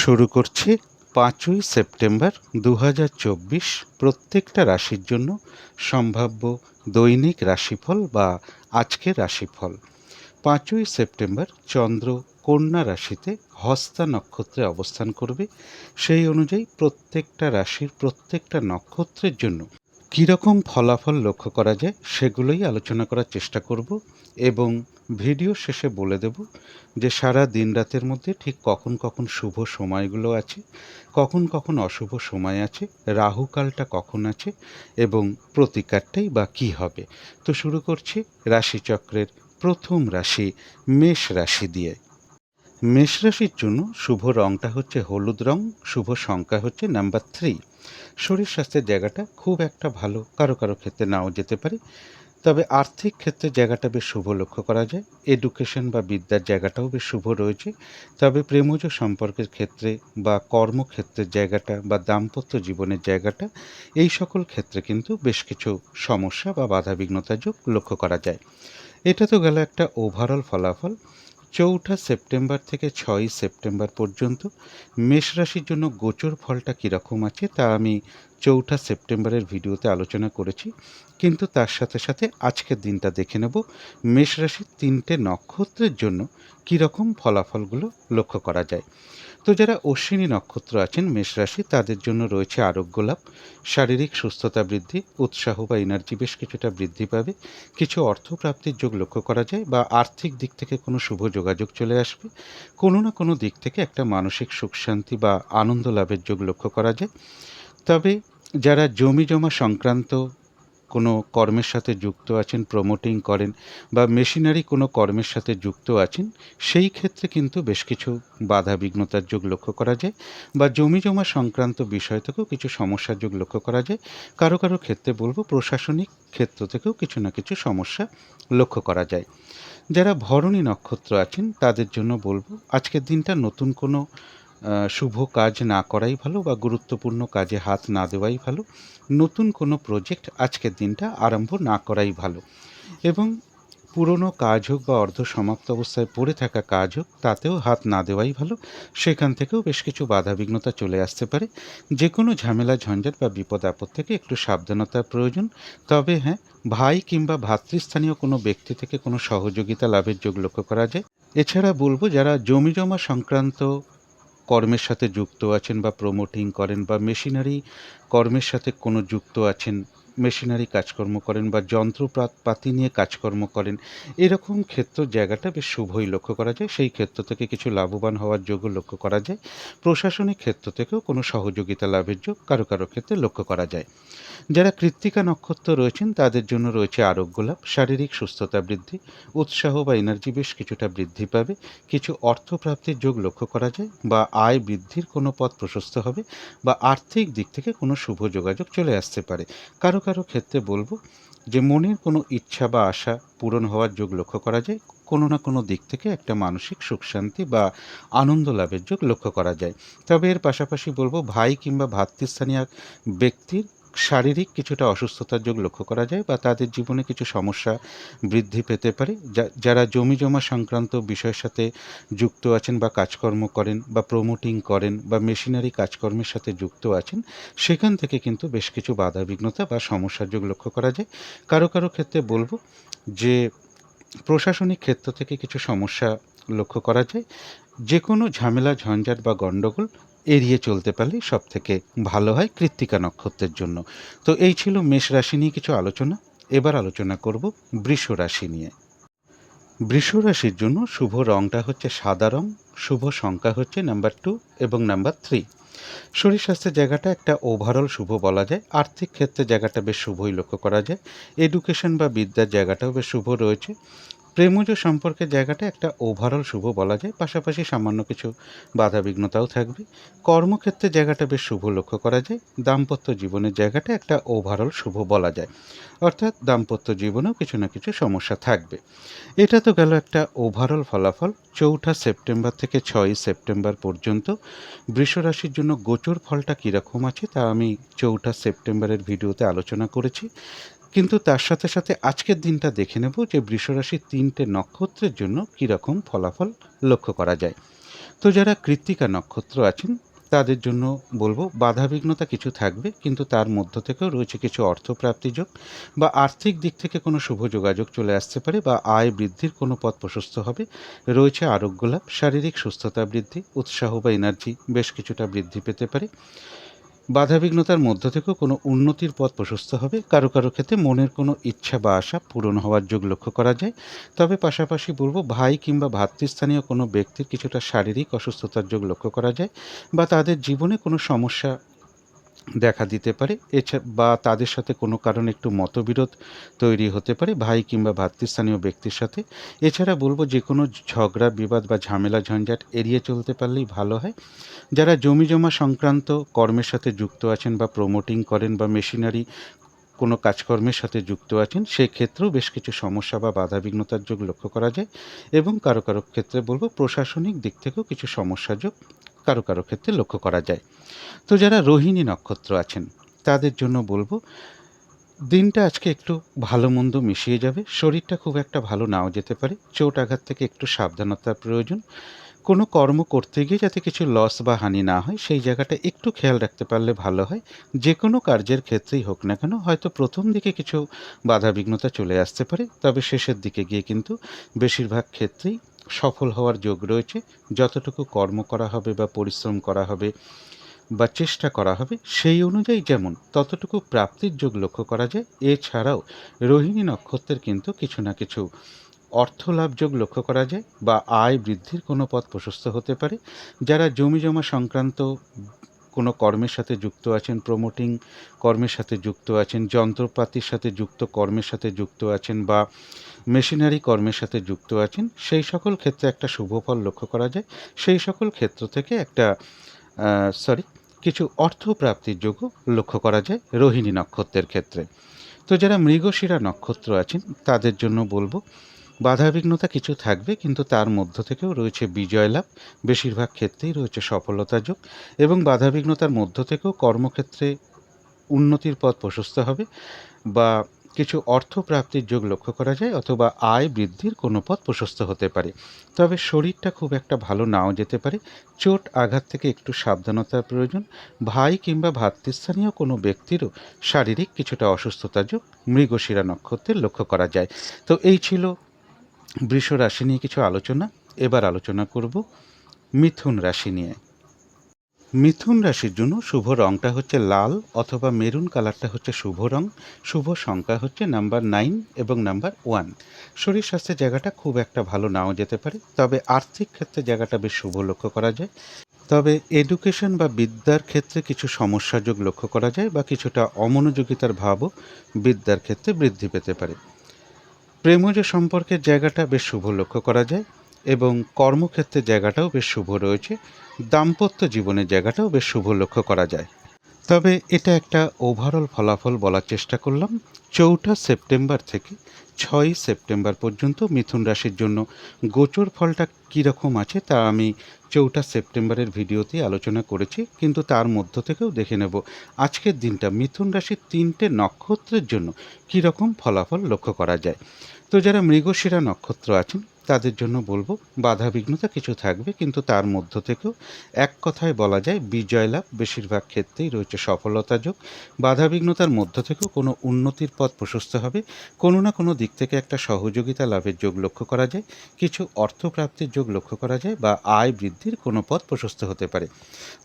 শুরু করছি 5ই সেপ্টেম্বর 2024 প্রত্যেকটা রাশির জন্য সম্ভাব্য দৈনিক রাশিফল বা আজকের রাশিফল। 5ই সেপ্টেম্বর চন্দ্র কন্যা রাশিতে হস্তা নক্ষত্রে অবস্থান করবে। সেই অনুযায়ী প্রত্যেকটা রাশির প্রত্যেকটা নক্ষত্রের জন্য কীরকম ফলাফল লক্ষ্য করা যায় সেগুলোই আলোচনা করার চেষ্টা করব এবং ভিডিও শেষে বলে দেব যে সারা দিন রাতের মধ্যে ঠিক কখন কখন শুভ সময়গুলো আছে, কখন কখন অশুভ সময় আছে, রাহুকালটা কখন আছে এবং প্রতিকারটাই বা কী হবে। তো শুরু করছি রাশিচক্রের প্রথম রাশি মেষ রাশি দিয়ে। মেষ রাশির জন্য শুভ রঙটা হচ্ছে হলুদ রং, শুভ সংখ্যা হচ্ছে নাম্বার 3। শরীর স্বাস্থ্যের জায়গাটা খুব একটা ভালো, কারো কারো ক্ষেত্রে নাও যেতে পারে, তবে আর্থিক ক্ষেত্রে জায়গাটা বেশ শুভ লক্ষ্য করা যায়। এডুকেশন বা বিদ্যার জায়গাটাও বেশ শুভ রয়েছে। তবে প্রেমজ সম্পর্কের ক্ষেত্রে বা কর্মক্ষেত্রের জায়গাটা বা দাম্পত্য জীবনের জায়গাটা, এই সকল ক্ষেত্রে কিন্তু বেশ কিছু সমস্যা বা বাধাবিঘ্নতা যোগ লক্ষ্য করা যায়। এটা তো গেল একটা ওভারঅল ফলাফল। 4 সেপ্টেম্বর থেকে 6 সেপ্টেম্বর পর্যন্ত মেষ রাশির জন্য গোচর ফলটা কীরকম আছে তা আমি 4 সেপ্টেম্বরের ভিডিওতে আলোচনা করেছি, কিন্তু তার সাথে সাথে আজকের দিনটা দেখে নেব মেষ রাশির 3টে নক্ষত্রের জন্য কীরকম ফলাফলগুলো লক্ষ্য করা যায়। তো যারা অশ্বিনী নক্ষত্র আছেন মেষ রাশি, তাদের জন্য রয়েছে আরোগ্য লাভ, শারীরিক সুস্থতা বৃদ্ধি, উৎসাহ বা এনার্জি বেশ কিছুটা বৃদ্ধি পাবে, কিছু অর্থপ্রাপ্তির যোগ লক্ষ্য করা যায় বা আর্থিক দিক থেকে কোনো শুভ যোগাযোগ চলে আসবে, কোনো না কোনো দিক থেকে একটা মানসিক সুখ শান্তি বা আনন্দ লাভের যোগ লক্ষ্য করা যায়। তবে যারা জমি জমা সংক্রান্ত কোনো কর্মের সাথে যুক্ত আছেন, প্রমোটিং করেন বা মেশিনারি কোনো কর্মের সাথে যুক্ত আছেন, সেই ক্ষেত্রে কিন্তু বেশ কিছু বাধা বিঘ্নতার যোগ লক্ষ্য করা যায় বা জমি জমা সংক্রান্ত বিষয় থেকেও কিছু সমস্যার যোগ লক্ষ্য করা যায়। কারো কারো ক্ষেত্রে বলবো প্রশাসনিক ক্ষেত্র থেকেও কিছু না কিছু সমস্যা লক্ষ্য করা যায়। যারা ভরণী নক্ষত্র আছেন তাদের জন্য বলবো আজকের দিনটা নতুন কোনো শুভ কাজ না করাই ভালো বা গুরুত্বপূর্ণ কাজে হাত না দেওয়াই ভালো। নতুন কোনো প্রজেক্ট আজকের দিনটা আরম্ভ না করাই ভালো এবং পুরনো কাজ হোক বা অর্ধ সমাপ্ত অবস্থায় পড়ে থাকা কাজ হোক, তাতেও হাত না দেওয়াই ভালো। সেখান থেকেও বেশ কিছু বাধাবিঘ্নতা চলে আসতে পারে। যে কোনো ঝামেলা ঝঞ্ঝাট বা বিপদ আপদ থেকে একটু সাবধানতার প্রয়োজন। তবে হ্যাঁ, ভাই কিংবা ভাতৃস্থানীয় কোনো ব্যক্তি থেকে কোনো সহযোগিতা লাভের যোগ লক্ষ্য করা যায়। এছাড়া বলবো যারা জমি জমা সংক্রান্ত কর্মের সাথে যুক্ত আছেন বা প্রমোটিং করেন বা মেশিনারি কর্মের সাথে কোনো যুক্ত আছেন, মেশিনারি কাজকর্ম করেন বা যন্ত্রপাতি নিয়ে কাজকর্ম করেন, এরকম ক্ষেত্র জায়গাটা বেশ শুভই লক্ষ্য করা যায়। সেই ক্ষেত্র থেকে কিছু লাভবান হওয়ার যোগও লক্ষ্য করা যায়। প্রশাসনিক ক্ষেত্র থেকেও কোনো সহযোগিতা লাভের যোগ কারো কারো ক্ষেত্রে লক্ষ্য করা যায়। যারা কৃত্তিকা নক্ষত্র রয়েছেন তাদের জন্য রয়েছে আরোগ্য লাভ, শারীরিক সুস্থতা বৃদ্ধি, উৎসাহ বা এনার্জি বেশ কিছুটা বৃদ্ধি পাবে, কিছু অর্থপ্রাপ্তির যোগ লক্ষ্য করা যায় বা আয় বৃদ্ধির কোনো পথ প্রশস্ত হবে বা আর্থিক দিক থেকে কোনো শুভ যোগাযোগ চলে আসতে পারে। কারো কারো ক্ষেত্রে বলবো যে মনের কোনো ইচ্ছা বা আশা পূরণ হওয়ার যোগ লক্ষ্য করা যায়, কোনো না কোনো দিক থেকে একটা মানসিক সুখ শান্তি বা আনন্দ লাভের যোগ লক্ষ্য করা যায়। তবে এর পাশাপাশি বলবো ভাই কিংবা ভাতৃস্থানীয় ব্যক্তির শারীরিক কিছুটা অসুস্থতার যোগ লক্ষ্য করা যায় বা তাদের জীবনে কিছু সমস্যা বৃদ্ধি পেতে পারে। যারা জমি জমা সংক্রান্ত বিষয়ের সাথে যুক্ত আছেন বা কাজকর্ম করেন বা প্রমোটিং করেন বা মেশিনারি কাজকর্মের সাথে যুক্ত আছেন, সেখান থেকে কিন্তু বেশ কিছু বাধা বিঘ্নতা বা সমস্যার যোগ লক্ষ্য করা যায়। কারো কারো ক্ষেত্রে বলবো যে প্রশাসনিক ক্ষেত্র থেকে কিছু সমস্যা লক্ষ্য করা যায়। যে কোনো ঝামেলা ঝঞ্ঝাট বা গণ্ডগোল এড়িয়ে চলতে পারলেই সব থেকে ভালো হয় কৃত্তিকা নক্ষত্রের জন্য। তো এই ছিল মেষ রাশি নিয়ে কিছু আলোচনা। এবার আলোচনা করব বৃষ রাশি নিয়ে। বৃষ রাশির জন্য শুভ রঙটা হচ্ছে সাদা রং, শুভ সংখ্যা হচ্ছে নাম্বার 2 এবং নাম্বার 3। শরীর স্বাস্থ্যের জায়গাটা একটা ওভারঅল শুভ বলা যায়। আর্থিক ক্ষেত্রে জায়গাটা বেশ শুভই লক্ষ্য করা যায়। এডুকেশন বা বিদ্যার জায়গাটাও বেশ শুভ রয়েছে। প্রেমজ সম্পর্কের জায়গাটা একটা ওভারঅল শুভ বলা যায়, পাশাপাশি সামান্য কিছু বাধাবিঘ্নতাও থাকবে। কর্মক্ষেত্রের জায়গাটা বেশ শুভ লক্ষ্য করা যায়। দাম্পত্য জীবনের জায়গাটা একটা ওভারঅল শুভ বলা যায়, অর্থাৎ দাম্পত্য জীবনেও কিছু না কিছু সমস্যা থাকবে। এটা তো গেল একটা ওভারঅল ফলাফল। 4 সেপ্টেম্বর থেকে 6 সেপ্টেম্বর পর্যন্ত বৃষ রাশির জন্য গোচর ফলটা কীরকম আছে তা আমি 4 সেপ্টেম্বরের ভিডিওতে আলোচনা করেছি, কিন্তু তার সাথে সাথে আজকের দিনটা দেখে নেব যে বৃষরাশির 3টে নক্ষত্রের জন্য কীরকম ফলাফল লক্ষ্য করা যায়। তো যারা কৃত্তিকা নক্ষত্র আছেন তাদের জন্য বলবো বাধাবিঘ্নতা কিছু থাকবে, কিন্তু তার মধ্য থেকেও রয়েছে কিছু অর্থপ্রাপ্তি যোগ বা আর্থিক দিক থেকে কোনো শুভ যোগাযোগ চলে আসতে পারে বা আয় বৃদ্ধির কোনো পথ প্রশস্ত হবে। রয়েছে আরোগ্য লাভ, শারীরিক সুস্থতা বৃদ্ধি, উৎসাহ বা এনার্জি বেশ কিছুটা বৃদ্ধি পেতে পারে। বাধাবিঘ্নতার মধ্য থেকেও কোনো উন্নতির পথ প্রশস্ত হবে। কারো কারো ক্ষেত্রে মনের কোনো ইচ্ছা বা আশা পূরণ হওয়ার যোগ লক্ষ্য করা যায়। তবে পাশাপাশি বলবো ভাই কিংবা ভাতৃস্থানীয় কোনো ব্যক্তির কিছুটা শারীরিক অসুস্থতার যোগ লক্ষ্য করা যায় বা তাদের জীবনে কোনো সমস্যা দেখা দিতে পারে। বা তাদের সাথে কোনো কারণে একটু মতবিরোধ তৈরি হতে পারে ভাই কিংবা ভাতৃস্থানীয় ব্যক্তির সাথে। এছাড়া বলবো যে কোনো ঝগড়া বিবাদ বা ঝামেলা ঝঞ্ঝাট এড়িয়ে চলতে পারলেই ভালো হয়। যারা জমিজমা সংক্রান্ত কর্মের সাথে যুক্ত আছেন বা প্রমোটিং করেন বা মেশিনারি কোনো কাজকর্মের সাথে যুক্ত আছেন, সেক্ষেত্রেও বেশ কিছু সমস্যা বা বাধাবিঘ্নতার যোগ লক্ষ্য করা যায়। এবং কারো কারো ক্ষেত্রে বলবো প্রশাসনিক দিক থেকেও কিছু সমস্যা যোগ কারো কারো ক্ষেত্রে লক্ষ্য করা যায়। তো যারা রোহিণী নক্ষত্র আছেন তাদের জন্য বলবো দিনটা আজকে একটু ভালো মন্দ মিশিয়ে যাবে। শরীরটা খুব একটা ভালো নাও যেতে পারে, চোট আঘাত থেকে একটু সাবধানতার প্রয়োজন। কোনো কর্ম করতে গিয়ে যাতে কিছু লস বা হানি না হয় সেই জায়গাটা একটু খেয়াল রাখতে পারলে ভালো হয়। যে কোনো কার্যের ক্ষেত্রেই হোক না কেন, হয়তো প্রথম দিকে কিছু বাধাবিঘ্নতা চলে আসতে পারে, তবে শেষের দিকে গিয়ে কিন্তু বেশিরভাগ ক্ষেত্রেই সফল হওয়ার যোগ রয়েছে। যতটুকু কর্ম করা হবে বা পরিশ্রম করা হবে বা চেষ্টা করা হবে সেই অনুযায়ী যেমন ততটুকু প্রাপ্তির যোগ লক্ষ্য করা যায়। এছাড়াও রোহিণী নক্ষত্রের কিন্তু কিছু না কিছু অর্থ লাভ যোগ লক্ষ্য করা যায় বা আয় বৃদ্ধির কোনো পথ প্রশস্ত হতে পারে। যারা জমিজমা সংক্রান্ত কোনো কর্মের সাথে যুক্ত আছেন, প্রমোটিং কর্মের সাথে যুক্ত আছেন, যন্ত্রপাতির সাথে যুক্ত কর্মের সাথে যুক্ত আছেন বা মেশিনারি কর্মের সাথে যুক্ত আছেন, সেই সকল ক্ষেত্রে একটা শুভ ফল লক্ষ্য করা যায়। সেই সকল ক্ষেত্র থেকে একটা কিছু অর্থপ্রাপ্তির যোগও লক্ষ্য করা যায় রোহিণী নক্ষত্রের ক্ষেত্রে। তো যারা মৃগশিরা নক্ষত্র আছেন তাদের জন্য বলবো বাধাবিঘ্নতা কিছু থাকবে, কিন্তু তার মধ্য থেকেও রয়েছে বিজয় লাভ, বেশিরভাগ ক্ষেত্রেই রয়েছে সফলতা যোগ এবং বাধাবিঘ্নতার মধ্য থেকেও কর্মক্ষেত্রে উন্নতির পথ প্রশস্ত হবে বা কিছু অর্থপ্রাপ্তির যোগ লক্ষ্য করা যায় অথবা আয় বৃদ্ধির কোনো পথ প্রশস্ত হতে পারে। তবে শরীরটা খুব একটা ভালো নাও যেতে পারে, চোট আঘাত থেকে একটু সাবধানতার প্রয়োজন। ভাই কিংবা ভাতৃস্থানীয় কোনো ব্যক্তিরও শারীরিক কিছুটা অসুস্থতার যোগ মৃগশিরা নক্ষত্রের লক্ষ্য করা যায়। তো এই ছিল বৃষ রাশি নিয়ে কিছু আলোচনা। এবার আলোচনা করব মিথুন রাশি নিয়ে। মিথুন রাশির জন্য শুভ রংটা হচ্ছে লাল অথবা মেরুন কালারটা হচ্ছে শুভ রং। শুভ সংখ্যা হচ্ছে নাম্বার 9 এবং নাম্বার 1। শরীর স্বাস্থ্যের জায়গাটা খুব একটা ভালো নাও যেতে পারে, তবে আর্থিক ক্ষেত্রে জায়গাটা বেশ শুভ লক্ষ্য করা যায়। তবে এডুকেশন বা বিদ্যার ক্ষেত্রে কিছু সমস্যা যোগ লক্ষ্য করা যায় বা কিছুটা অমনোযোগিতার ভাবও বিদ্যার ক্ষেত্রে বৃদ্ধি পেতে পারে। প্রেমজ সম্পর্কের জায়গাটা বেশ শুভ লক্ষ্য করা যায় এবং কর্মক্ষেত্রের জায়গাটাও বেশ শুভ রয়েছে। দাম্পত্য জীবনের জায়গাটাও বেশ শুভ লক্ষ্য করা যায়। তবে এটা একটা ওভারঅল ফলাফল বলার চেষ্টা করলাম। 4 সেপ্টেম্বর থেকে 6 সেপ্টেম্বর পর্যন্ত মিথুন রাশির জন্য গোচর ফলটা কীরকম আছে তা আমি 4 সেপ্টেম্বরের ভিডিওতে আলোচনা করেছি, কিন্তু তার মধ্য থেকেও দেখে নেব আজকের দিনটা মিথুন রাশির 3টে নক্ষত্রের জন্য কীরকম ফলাফল লক্ষ্য করা যায়। তো যারা মৃগশিরা নক্ষত্র আছেন তাদের জন্য বলবো বাধাবিঘ্নতা কিছু থাকবে, কিন্তু তার মধ্য থেকেও এক কথায় বলা যায় বিজয় লাভ, বেশিরভাগ ক্ষেত্রেই রয়েছে সফলতা যোগ। বাধাবিঘ্নতার মধ্য থেকেও কোনো উন্নতির পথ প্রশস্ত হবে, কোনো না কোনো দিক থেকে একটা সহযোগিতা লাভের যোগ লক্ষ্য করা যায়, কিছু অর্থপ্রাপ্তির যোগ লক্ষ্য করা যায় বা আয় বৃদ্ধির কোনো পথ প্রশস্ত হতে পারে।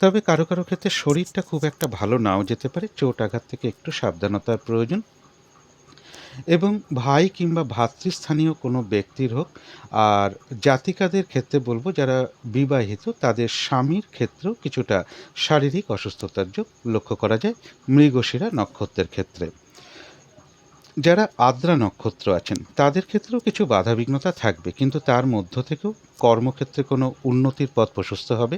তবে কারো কারো ক্ষেত্রে শরীরটা খুব একটা ভালো নাও যেতে পারে, চোট আঘাত থেকে একটু সাবধানতার প্রয়োজন। এবং ভাই কিংবা ভ্রাতৃস্থানীয় কোনো ব্যক্তির হোক, আর জাতিকাদের ক্ষেত্রে বলবো যারা বিবাহিত তাদের স্বামীর ক্ষেত্রেও কিছুটা শারীরিক অসুস্থতার যোগ লক্ষ্য করা যায় মৃগশিরা নক্ষত্রের ক্ষেত্রে। যারা আদ্রা নক্ষত্র আছেন তাদের ক্ষেত্রেও কিছু বাধাবিঘ্নতা থাকবে, কিন্তু তার মধ্য থেকেও কর্মক্ষেত্রে কোনো উন্নতির পথ প্রশস্ত হবে,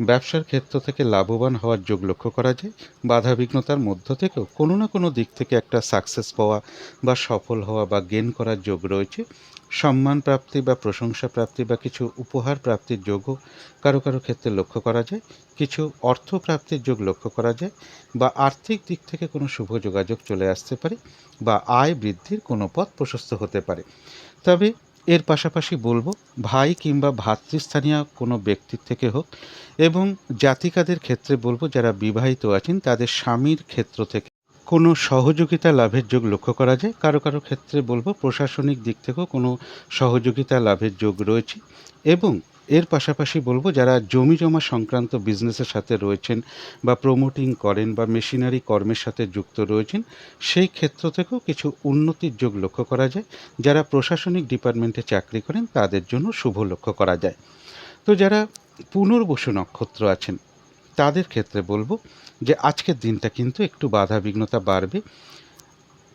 ব্যবসার ক্ষেত্র থেকে লাভবান হওয়ার যোগ লক্ষ্য করা যায়। বাধাবিঘ্নতার মধ্য থেকেও কোনো না কোনো দিক থেকে একটা সাকসেস পাওয়া বা সফল হওয়া বা গেন করার যোগ রয়েছে। সম্মান প্রাপ্তি বা প্রশংসা প্রাপ্তি বা কিছু উপহার প্রাপ্তির যোগও কারো কারো ক্ষেত্রে লক্ষ্য করা যায়। কিছু অর্থ প্রাপ্তির যোগ লক্ষ্য করা যায় বা আর্থিক দিক থেকে কোনো শুভ যোগাযোগ চলে আসতে পারে বা আয় বৃদ্ধির কোনো পথ প্রশস্ত হতে পারে। তবে এর পাশাপাশি বলবো ভাই কিংবা ভ্রাতৃস্থানীয় কোনো ব্যক্তির থেকে হোক, এবং জাতিকাদের ক্ষেত্রে বলবো যারা বিবাহিত আছেন তাদের স্বামীর ক্ষেত্র থেকে কোনো সহযোগিতা লাভের যোগ লক্ষ্য করা যায়। কারো কারো ক্ষেত্রে বলবো প্রশাসনিক দিক থেকেও কোনো সহযোগিতা লাভের যোগ রয়েছে। এবং এর পাশাপাশি বলবো যারা জমি জমা সংক্রান্ত বিজনেসের সাথে রয়েছেন বা প্রমোটিং করেন বা মেশিনারি কর্মের সাথে যুক্ত রয়েছেন, সেই ক্ষেত্র থেকেও কিছু উন্নতির যোগ লক্ষ্য করা যায়। যারা প্রশাসনিক ডিপার্টমেন্টে চাকরি করেন তাদের জন্য শুভ লক্ষ্য করা যায়। তো যারা পুনর্বসু নক্ষত্র আছেন তাদের ক্ষেত্রে বলবো যে আজকের দিনটা কিন্তু একটু বাধা বিঘ্নতা বাড়বে।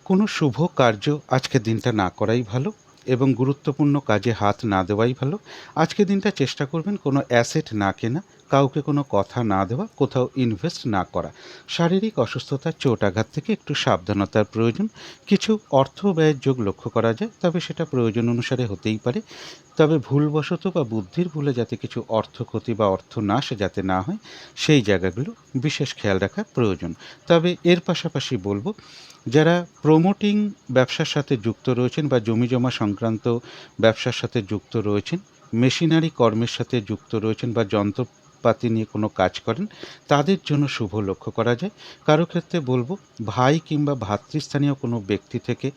কোনো শুভ কার্য আজকের দিনটা না করাই ভালো, এবং গুরুত্বপূর্ণ কাজে হাত না দেওয়াই ভালো। আজকের দিনটা চেষ্টা করবেন কোনো অ্যাসেট না কেনা, কাউকে কোনো কথা না দেওয়া, কোথাও ইনভেস্ট না করা। শারীরিক অসুস্থতা, চোট আঘাত থেকে একটু সাবধানতার প্রয়োজন। কিছু অর্থ ব্যয়ের যোগ লক্ষ্য করা যায়, তবে সেটা প্রয়োজন অনুসারে হতেই পারে। তবে ভুলবশত বা বুদ্ধির ভুলে যাতে কিছু অর্থ ক্ষতি বা অর্থ নাশ যাতে না হয়, সেই জায়গাগুলো বিশেষ খেয়াল রাখা প্রয়োজন। তবে এর পাশাপাশি বলবো যারা প্রমোটিং ব্যবসার সাথে যুক্ত রয়েছেন বা জমিজমা সংক্রান্ত ব্যবসার সাথে যুক্ত রয়েছেন, মেশিনারি কর্মের সাথে যুক্ত রয়েছেন বা যন্ত্রপাতি নিয়ে কোনো কাজ করেন, তাদের জন্য শুভ লক্ষ্য করা যায়। কারো ক্ষেত্রে বলবো ভাই কিংবা ভ্রাতৃস্থানীয় কোনো ব্যক্তি থেকে,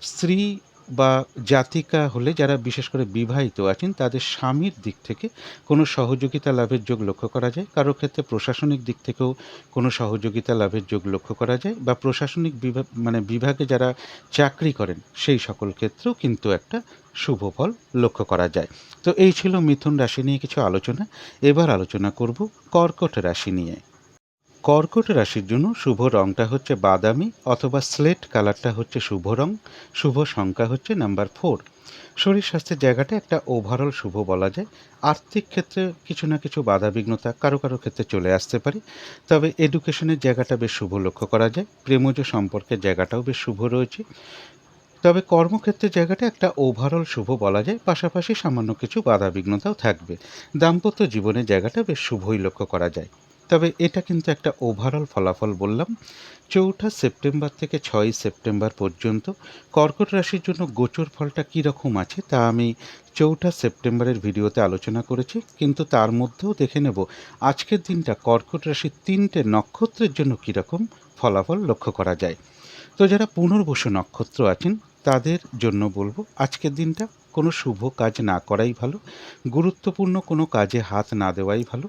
স্ত্রী বা জাতিকা হলে যারা বিশেষ করে বিবাহিত আছেন তাদের স্বামীর দিক থেকে কোনো সহযোগিতা লাভের যোগ লক্ষ্য করা যায়। কারো ক্ষেত্রে প্রশাসনিক দিক থেকেও কোনো সহযোগিতা লাভের যোগ লক্ষ্য করা যায়, বা প্রশাসনিক বিভাগে যারা চাকরি করেন সেই সকল ক্ষেত্রেও কিন্তু একটা শুভ ফল লক্ষ্য করা যায়। তো এই ছিল মিথুন রাশি নিয়ে কিছু আলোচনা। এবার আলোচনা করব কর্কট রাশি নিয়ে। কর্কট রাশির জন্য শুভ রংটা হচ্ছে বাদামি অথবা স্লেট কালারটা হচ্ছে শুভ রং। শুভ সংখ্যা হচ্ছে নাম্বার 4। শরীর স্বাস্থ্যের জায়গাটা একটা ওভারঅল শুভ বলা যায়। আর্থিক ক্ষেত্রে কিছু না কিছু বাধা বিঘ্নতা কারো কারো ক্ষেত্রে চলে আসতে পারে, তবে এডুকেশনের জায়গাটা বেশ শুভ লক্ষ্য করা যায়। প্রেমজ সম্পর্কের জায়গাটাও বেশ শুভ রয়েছে। তবে কর্মক্ষেত্রের জায়গাটা একটা ওভারঅল শুভ বলা যায়, পাশাপাশি সামান্য কিছু বাধা বিঘ্নতাও থাকবে। দাম্পত্য জীবনের জায়গাটা বেশ শুভই লক্ষ্য করা যায়। তবে এটা কিন্তু একটা ওভারঅল ফলাফল বললাম। 4 সেপ্টেম্বর থেকে 6 সেপ্টেম্বর পর্যন্ত কর্কট রাশির জন্য গোচর ফলটা কীরকম আছে তা আমি 4 সেপ্টেম্বরের ভিডিওতে আলোচনা করেছি, কিন্তু তার মধ্যেও দেখে নেব আজকের দিনটা কর্কট রাশির 3টে নক্ষত্রের জন্য কীরকম ফলাফল লক্ষ্য করা যায়। তো যারা পুনর্বসু নক্ষত্র আছেন তাদের জন্য বলবো আজকের দিনটা কোনো শুভ কাজ না করাই ভালো, গুরুত্বপূর্ণ কোনো কাজে হাত না দেওয়াই ভালো,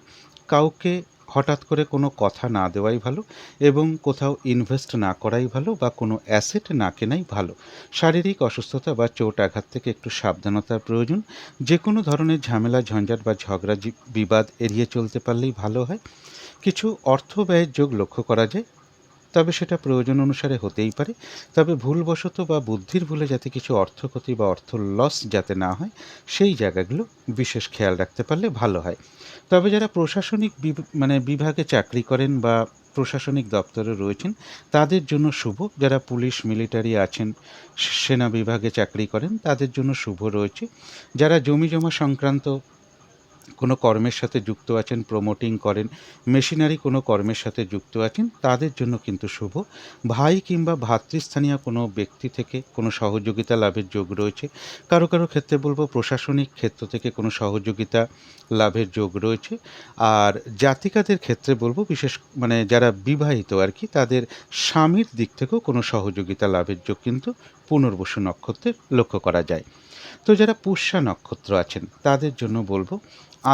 কাউকে হঠাৎ করে কোনো কথা না দেওয়াই ভালো, এবং কোথাও ইনভেস্ট না করাই ভালো বা কোনো অ্যাসেট না কেনাই ভালো। শারীরিক অসুস্থতা বা চোট আঘাত থেকে একটু সাবধানতার প্রয়োজন। যে কোনো ধরনের ঝামেলা ঝঞ্ঝাট বা ঝগড়া বিবাদ এড়িয়ে চলতে পারলেই ভালো হয়। কিছু অর্থ ব্যয়ের যোগ লক্ষ্য করা যায়, তবে সেটা প্রয়োজন অনুসারে হতেই পারে। তবে ভুলবশত বা বুদ্ধির ভুলে যাতে কিছু অর্থ ক্ষতি বা অর্থ লস যাতে না হয়, সেই জায়গাগুলো বিশেষ খেয়াল রাখতে পারলে ভালো হয়। তবে যারা প্রশাসনিক বিভাগে চাকরি করেন বা প্রশাসনিক দপ্তরে রয়েছেন তাদের জন্য শুভ। যারা পুলিশ মিলিটারি আছেন, সেনা বিভাগে চাকরি করেন তাদের জন্য শুভ রয়েছে। যারা জমি জমা সংক্রান্ত কোনো কর্মের সাথে যুক্ত আছেন, প্রমোটিং করেন, মেশিনারি কোনো কর্মের সাথে যুক্ত আছেন তাদের জন্য কিন্তু শুভ। ভাই কিংবা ভ্রাতৃস্থানীয় কোনো ব্যক্তি থেকে কোনো সহযোগিতা লাভের যোগ রয়েছে। কারো কারো ক্ষেত্রে বলবো প্রশাসনিক ক্ষেত্র থেকে কোনো সহযোগিতা লাভের যোগ রয়েছে। আর জাতিকাদের ক্ষেত্রে বলবো বিশেষ যারা বিবাহিত আর কি, তাদের স্বামীর দিক থেকেও কোনো সহযোগিতা লাভের যোগ কিন্তু পুনর্বসু নক্ষত্রের লক্ষ্য করা যায়। তো যারা পুষ্যা নক্ষত্র আছেন তাদের জন্য বলবো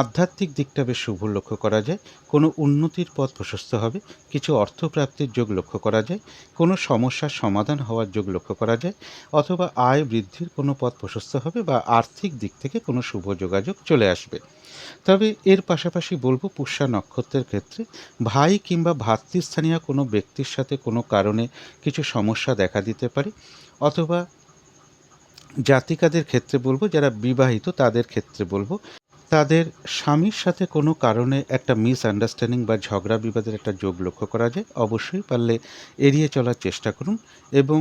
আধ্যাত্মিক দিকটা বেশ শুভ লক্ষ্য করা যায়। কোনো উন্নতির পথ প্রশস্ত হবে, কিছু অর্থপ্রাপ্তির যোগ লক্ষ্য করা যায়, কোনো সমস্যার সমাধান হওয়ার যোগ লক্ষ্য করা যায়, অথবা আয় বৃদ্ধির কোনো পথ প্রশস্ত হবে বা আর্থিক দিক থেকে কোনো শুভ যোগাযোগ চলে আসবে। তবে এর পাশাপাশি বলবো পুষ্যা নক্ষত্রের ক্ষেত্রে ভাই কিংবা ভ্রাতৃস্থানীয় কোনো ব্যক্তির সাথে কোনো কারণে কিছু সমস্যা দেখা দিতে পারে, অথবা জাতিকাদের ক্ষেত্রে বলবো যারা বিবাহিত তাদের ক্ষেত্রে বলবো তাদের স্বামীর সাথে কোনো কারণে একটা মিসআন্ডারস্ট্যান্ডিং বা ঝগড়া বিবাদের একটা যোগ লক্ষ্য করা যায়। অবশ্যই পারলে এড়িয়ে চলার চেষ্টা করুন, এবং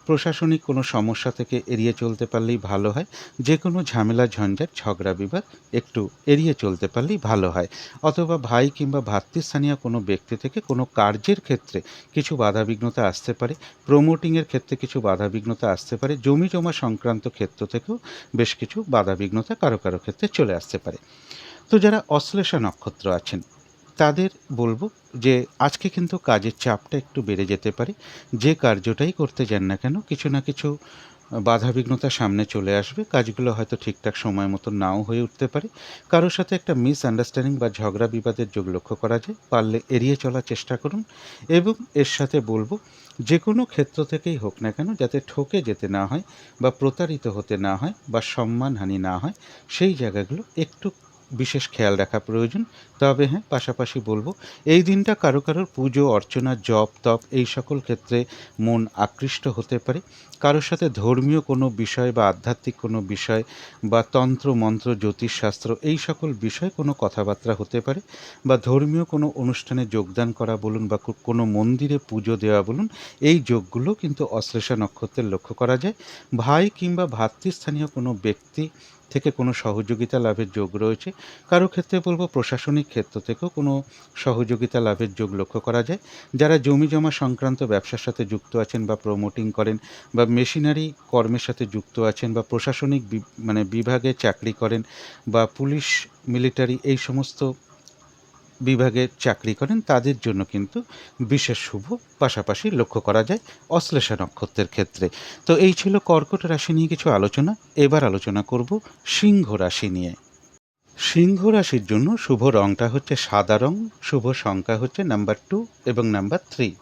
প্রশাসনিক কোনো সমস্যা থেকে এড়িয়ে চলতে পারলেই ভালো হয়। যে কোনো ঝামেলা ঝঞ্ঝাট ঝগড়া বিবাদ একটু এড়িয়ে চলতে পারলেই ভালো হয়। অথবা ভাই কিংবা ভ্রাতৃস্থানীয় কোনো ব্যক্তি থেকে কোনো কার্যের ক্ষেত্রে কিছু বাধাবিঘ্নতা আসতে পারে, প্রমোটিংয়ের ক্ষেত্রে কিছু বাধাবিঘ্নতা আসতে পারে, জমি জমা সংক্রান্ত ক্ষেত্র থেকেও বেশ কিছু বাধাবিঘ্নতা কারো কারো ক্ষেত্রে চলে আসতে পারে। তো যারা অশ্লেষা নক্ষত্র আছেন তাদের বলবো যে আজকে কিন্তু কাজের চাপটা একটু বেড়ে যেতে পারে। যে কার্যটাই করতে যান না কেন কিছু না কিছু বাধাবিঘ্নতা সামনে চলে আসবে। কাজগুলো হয়তো ঠিকঠাক সময় মতো নাও হয়ে উঠতে পারে। কারোর সাথে একটা মিসআন্ডারস্ট্যান্ডিং বা ঝগড়া বিবাদের যোগ লক্ষ্য করা যায়। পারলে এড়িয়ে চলার চেষ্টা করুন। এবং এর সাথে বলব যে কোনো ক্ষেত্র থেকেই হোক না কেন যাতে ঠকে যেতে না হয় বা প্রতারিত হতে না হয় বা সম্মানহানি না হয়, সেই জায়গাগুলো একটু বিশেষ খেয়াল রাখা প্রয়োজন। তবে হ্যাঁ, পাশাপাশি বলব এই দিনটা কারো কারোর পুজো অর্চনা জপ তপ এই সকল ক্ষেত্রে মন আকৃষ্ট হতে পারে। কারোর সাথে ধর্মীয় কোনো বিষয় বা আধ্যাত্মিক কোনো বিষয় বা তন্ত্র মন্ত্র জ্যোতিষশাস্ত্র এই সকল বিষয়ে কোনো কথাবার্তা হতে পারে, বা ধর্মীয় কোনো অনুষ্ঠানে যোগদান করা বলুন বা কোনো মন্দিরে পুজো দেওয়া বলুন, এই যোগগুলো কিন্তু অশ্লেষা নক্ষত্রের লক্ষ্য করা যায়। ভাই কিংবা ভ্রাতৃস্থানীয় কোনো ব্যক্তি থেকে কোনো সহযোগিতা লাভের যোগ রয়েছে। কারো ক্ষেত্রে বলব প্রশাসনিক ক্ষেত্র থেকেও কোনো সহযোগিতা লাভের যোগ লক্ষ্য করা যায়। যারা জমি জমা সংক্রান্ত ব্যবসার সাথে যুক্ত আছেন বা প্রমোটিং করেন বা মেশিনারি কর্মের সাথে যুক্ত আছেন বা প্রশাসনিক বিভাগে চাকরি করেন বা পুলিশ মিলিটারি এই সমস্ত বিভাগে চাকরি করেন, তাদের জন্য কিন্তু বিশেষ শুভ পাশাপাশি লক্ষ্য করা যায় অশ্লেষা নক্ষত্রের ক্ষেত্রে। তো এই ছিল কর্কট রাশি নিয়ে কিছু আলোচনা। এবার আলোচনা করব সিংহ রাশি নিয়ে। সিংহ রাশির জন্য শুভ রংটা হচ্ছে সাদা রং, শুভ সংখ্যা হচ্ছে নাম্বার 2 এবং নাম্বার 3।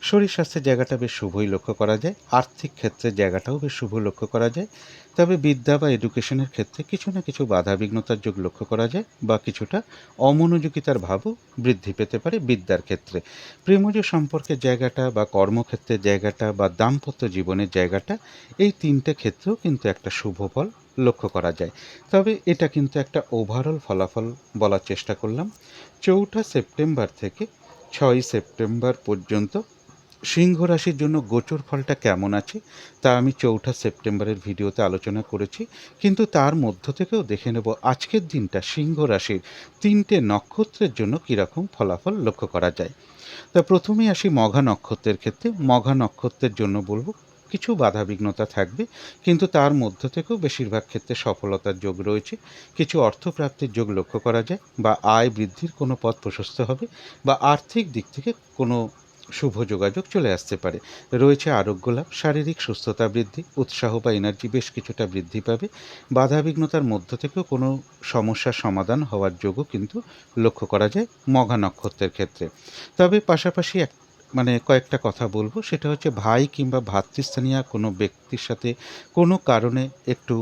শরীর স্বাস্থ্যের জায়গাটা বেশ শুভই লক্ষ্য করা যায়। আর্থিক ক্ষেত্রের জায়গাটাও বেশ শুভ লক্ষ্য করা যায়। তবে বিদ্যা বা এডুকেশনের ক্ষেত্রে কিছু না কিছু বাধাবিঘ্নতার যোগ লক্ষ্য করা যায় বা কিছুটা অমনোযোগিতার ভাবও বৃদ্ধি পেতে পারে বিদ্যার ক্ষেত্রে। প্রেমজ সম্পর্কের জায়গাটা বা কর্মক্ষেত্রের জায়গাটা বা দাম্পত্য জীবনের জায়গাটা, এই তিনটে ক্ষেত্রেও কিন্তু একটা শুভ ফল লক্ষ্য করা যায়। তবে এটা কিন্তু একটা ওভারঅল ফলাফল বলার চেষ্টা করলাম। 4 সেপ্টেম্বর থেকে 6 সেপ্টেম্বর পর্যন্ত সিংহ রাশির জন্য গোচর ফলটা কেমন আছে তা আমি 4 সেপ্টেম্বরের ভিডিওতে আলোচনা করেছি। কিন্তু তার মধ্য থেকেও দেখে নেব আজকের দিনটা সিংহ রাশির 3টে নক্ষত্রের জন্য কীরকম ফলাফল লক্ষ্য করা যায়। তা প্রথমেই আসি মঘা নক্ষত্রের ক্ষেত্রে। মঘা নক্ষত্রের জন্য বলবো কিছু বাধাবিঘ্নতা থাকবে, কিন্তু তার মধ্য থেকেও বেশিরভাগ ক্ষেত্রে সফলতার যোগ রয়েছে। কিছু অর্থপ্রাপ্তির যোগ লক্ষ্য করা যায় বা আয় বৃদ্ধির কোনো পথ প্রশস্ত হবে বা আর্থিক দিক থেকে কোনো শুভ যোগাযোগ চলে আসতে পারে। রয়েছে আরোগ্য লাভ, শারীরিক সুস্থতা বৃদ্ধি, উৎসাহ বা এনার্জি বেশ কিছুটা বৃদ্ধি পাবে। বাধাবিঘ্নতার মধ্য থেকেও কোনো সমস্যার সমাধান হওয়ার যোগও কিন্তু লক্ষ্য করা যায় মঘা নক্ষত্রের ক্ষেত্রে। তবে পাশাপাশি কয়েকটা কথা বলবো, সেটা হচ্ছে ভাই কিংবা ভ্রাতৃস্থানীয় কোনো ব্যক্তির সাথে কোনো কারণে একটু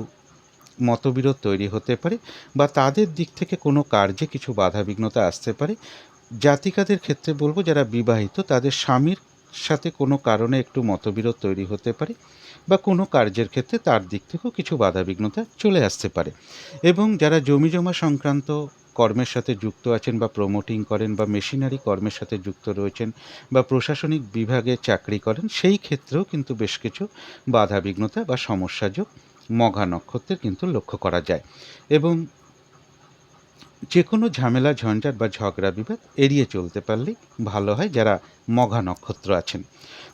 মতবিরোধ তৈরি হতে পারে বা তাদের দিক থেকে কোনো কার্যে কিছু বাধাবিঘ্নতা আসতে পারে। জাতিকাদের ক্ষেত্রে বলবো যারা বিবাহিত তাদের স্বামীর সাথে কোনো কারণে একটু মতবিরোধ তৈরি হতে পারে বা কোনো কার্যের ক্ষেত্রে তার দিক থেকেও কিছু বাধাবিঘ্নতা চলে আসতে পারে। এবং যারা জমি জমা সংক্রান্ত কর্মের সাথে যুক্ত আছেন বা প্রমোটিং করেন বা মেশিনারি কর্মের সাথে যুক্ত রয়েছেন বা প্রশাসনিক বিভাগে চাকরি করেন, সেই ক্ষেত্রেও কিন্তু বেশ কিছু বাধাবিঘ্নতা বা সমস্যাযোগ মঘা নক্ষত্রের কিন্তু লক্ষ্য করা যায়। এবং যে কোনো ঝামেলা ঝঞ্ঝাট বা ঝগড়া বিবাদ এড়িয়ে চলতে পারলেই ভালো হয় যারা মঘা নক্ষত্র আছেন।